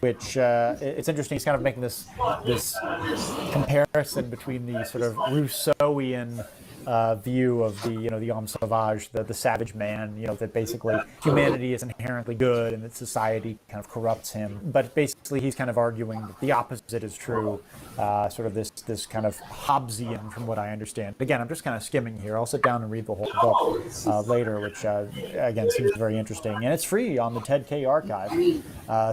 Which it's interesting. He's kind of making this comparison between the sort of Rousseauian view of the homme sauvage, the savage man, that basically humanity is inherently good and that society kind of corrupts him. But basically he's kind of arguing that the opposite is true, sort of this kind of Hobbesian, from what I understand. Again, I'm just kind of skimming here. I'll sit down and read the whole book later, which again seems very interesting. And it's free on the Ted K archive.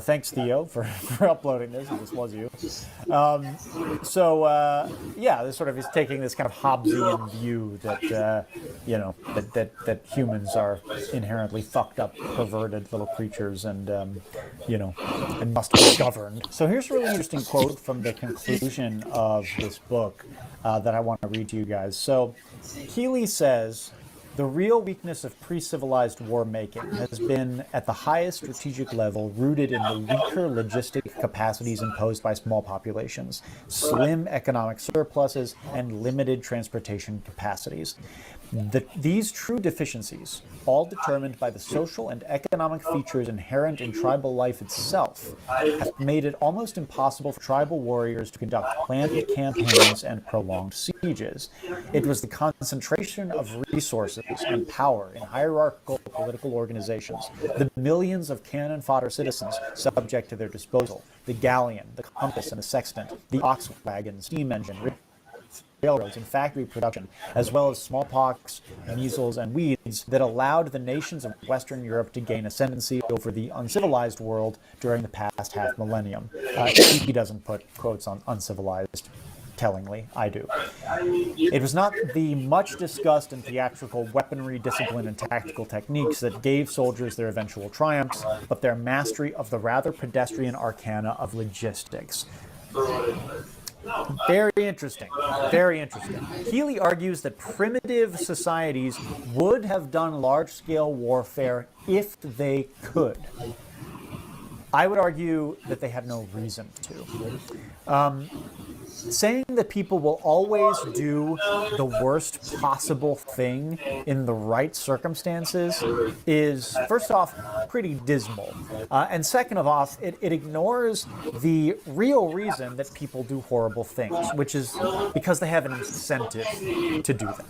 Thanks, Theo, for uploading this, if this was you. Yeah, this sort of is taking this kind of Hobbesian view that that humans are inherently fucked up, perverted little creatures, and and must be governed. So here's a really interesting quote from the conclusion of this book that I want to read to you guys. So Keeley says, "The real weakness of pre-civilized war making has been, at the highest strategic level, rooted in the weaker logistic capacities imposed by small populations, slim economic surpluses, and limited transportation capacities. These true deficiencies, all determined by the social and economic features inherent in tribal life itself, have made it almost impossible for tribal warriors to conduct planned campaigns and prolonged sieges. It was the concentration of resources and power in hierarchical political organizations, the millions of cannon fodder citizens subject to their disposal, the galleon, the compass, and the sextant, the ox wagon, steam engine, railroads, and factory production, as well as smallpox, measles, and weeds that allowed the nations of Western Europe to gain ascendancy over the uncivilized world during the past half millennium." He doesn't put quotes on uncivilized. Tellingly, I do. "It was not the much discussed and theatrical weaponry, discipline, and tactical techniques that gave soldiers their eventual triumphs, but their mastery of the rather pedestrian arcana of logistics." Very interesting. Very interesting. Keeley argues that primitive societies would have done large-scale warfare if they could. I would argue that they have no reason to. Saying that people will always do the worst possible thing in the right circumstances is, first off, pretty dismal. And second of all, it ignores the real reason that people do horrible things, which is because they have an incentive to do them.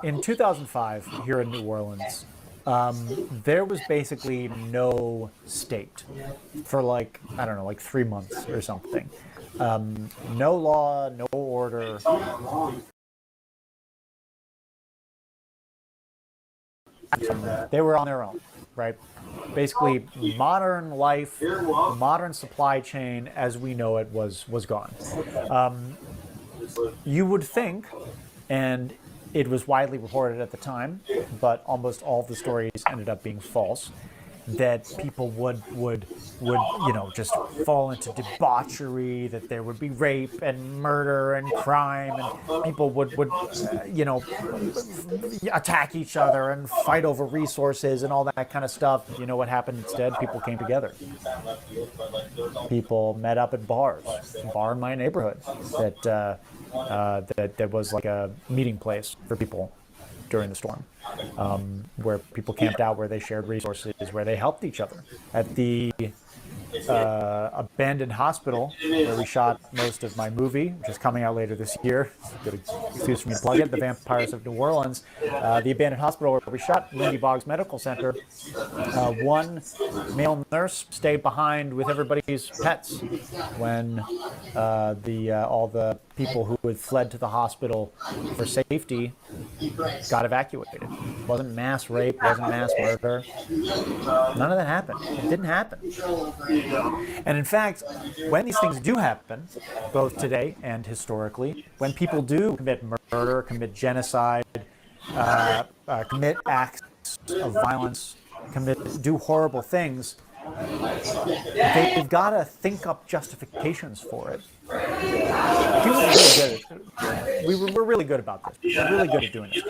In 2005, here in New Orleans, there was basically no state for like 3 months or something. No law, no order. They were on their own, right? Basically, modern life, modern supply chain as we know it was gone. You would think, and it was widely reported at the time, but almost all of the stories ended up being false, that people would just fall into debauchery, that there would be rape and murder and crime, and people would attack each other and fight over resources and all that kind of stuff. You know what happened instead? People came together. People met up at bars. A bar in my neighborhood that was like a meeting place for people during the storm, where people camped out, where they shared resources, where they helped each other. At the abandoned hospital where we shot most of my movie, which is coming out later this year. Good excuse for me to plug it, The Vampires of New Orleans. The abandoned hospital where we shot, Lindy Boggs Medical Center. One male nurse stayed behind with everybody's pets when all the people who had fled to the hospital for safety got evacuated. It wasn't mass rape, wasn't mass murder. None of that happened. It didn't happen. And in fact, when these things do happen, both today and historically, when people do commit murder, commit genocide, commit acts of violence, do horrible things, they've got to think up justifications for it. We're really good about this. We're really good at doing this.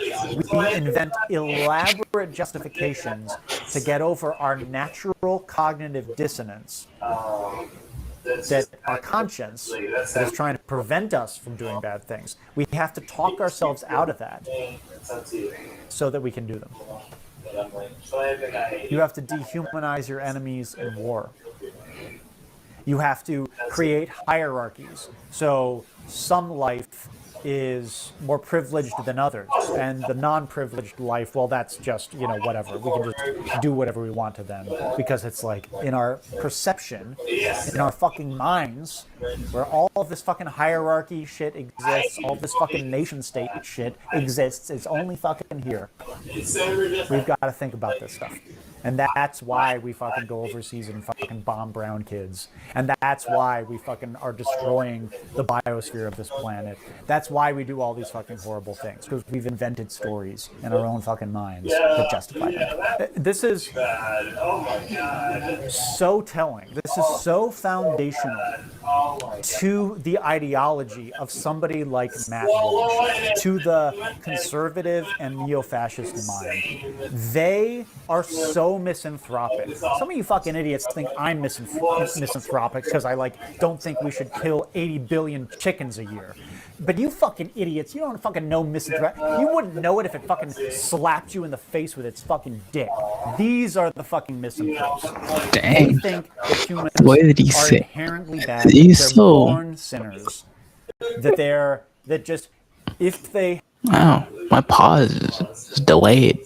We invent elaborate justifications to get over our natural cognitive dissonance, that our conscience that is trying to prevent us from doing bad things. We have to talk ourselves out of that so that we can do them. You have to dehumanize your enemies in war. You have to create hierarchies. So some life is more privileged than others, and the non-privileged life, well, that's just, you know, whatever. We can just do whatever we want to them, because it's like in our perception, in our fucking minds, where all of this fucking hierarchy shit exists, all this fucking nation state shit exists, it's only fucking here. We've got to think about this stuff. And that's why we fucking go overseas and fucking bomb brown kids. And that's why we fucking are destroying the biosphere of this planet. That's why we do all these fucking horrible things. Because we've invented stories in our own fucking minds that justify them. This is so telling. This is so foundational to the ideology of somebody like Matt Walsh, to the conservative and neo-fascist mind. They are so misanthropic. Some of you fucking idiots think I'm misanthropic because I don't think we should kill 80 billion chickens a year. But you fucking idiots, you don't fucking know misanthropic. You wouldn't know it if it fucking slapped you in the face with its fucking dick. These are the fucking misanthropes. Dang. They think that humans What did he are say? inherently bad. He's They're so- born sinners. That just, if they... Wow, my pause is delayed.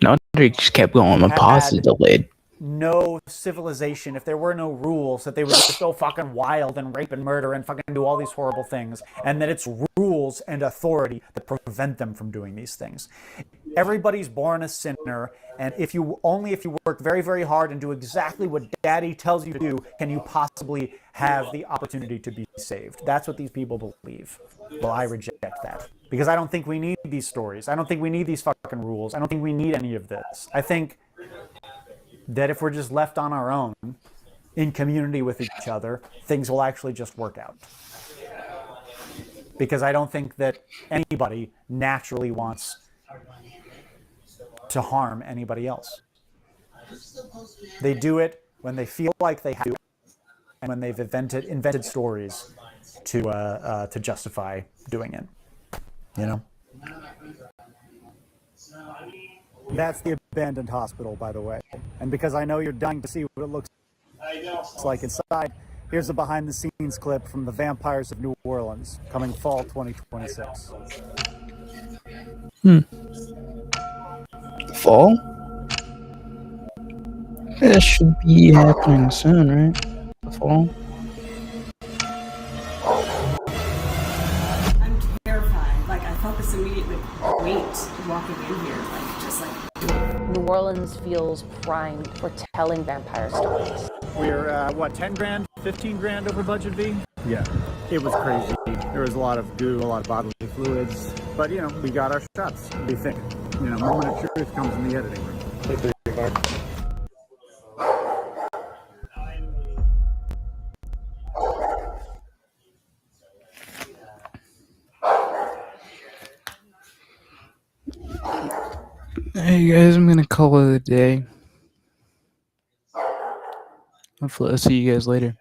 No wonder he just kept going. My pause is delayed. No civilization, if there were no rules, that they would just go fucking wild and rape and murder and fucking do all these horrible things, and that it's rules and authority that prevent them from doing these things. Everybody's born a sinner, and if you work very, very hard and do exactly what daddy tells you to do, can you possibly have the opportunity to be saved. That's what these people believe. Well, I reject that. Because I don't think we need these stories. I don't think we need these fucking rules. I don't think we need any of this. I think that if we're just left on our own, in community with each other, things will actually just work out. Because I don't think that anybody naturally wants to harm anybody else. They do it when they feel like they have to, and when they've invented stories to justify doing it. You know? That's the abandoned hospital, by the way. And because I know you're dying to see what it looks like inside, here's a behind-the-scenes clip from The Vampires of New Orleans, coming fall 2026. Fall? That should be happening soon, right? The fall? I'm terrified. I felt this immediate weight walking in here. New Orleans feels primed for telling vampire stories. We're, 10 grand, 15 grand over budget, V? Yeah. It was crazy. There was a lot of goo, a lot of bodily fluids. But, we got our shots. What do you think? Moment of truth comes in the editing room. Hey guys, I'm gonna call it a day. Hopefully I'll see you guys later.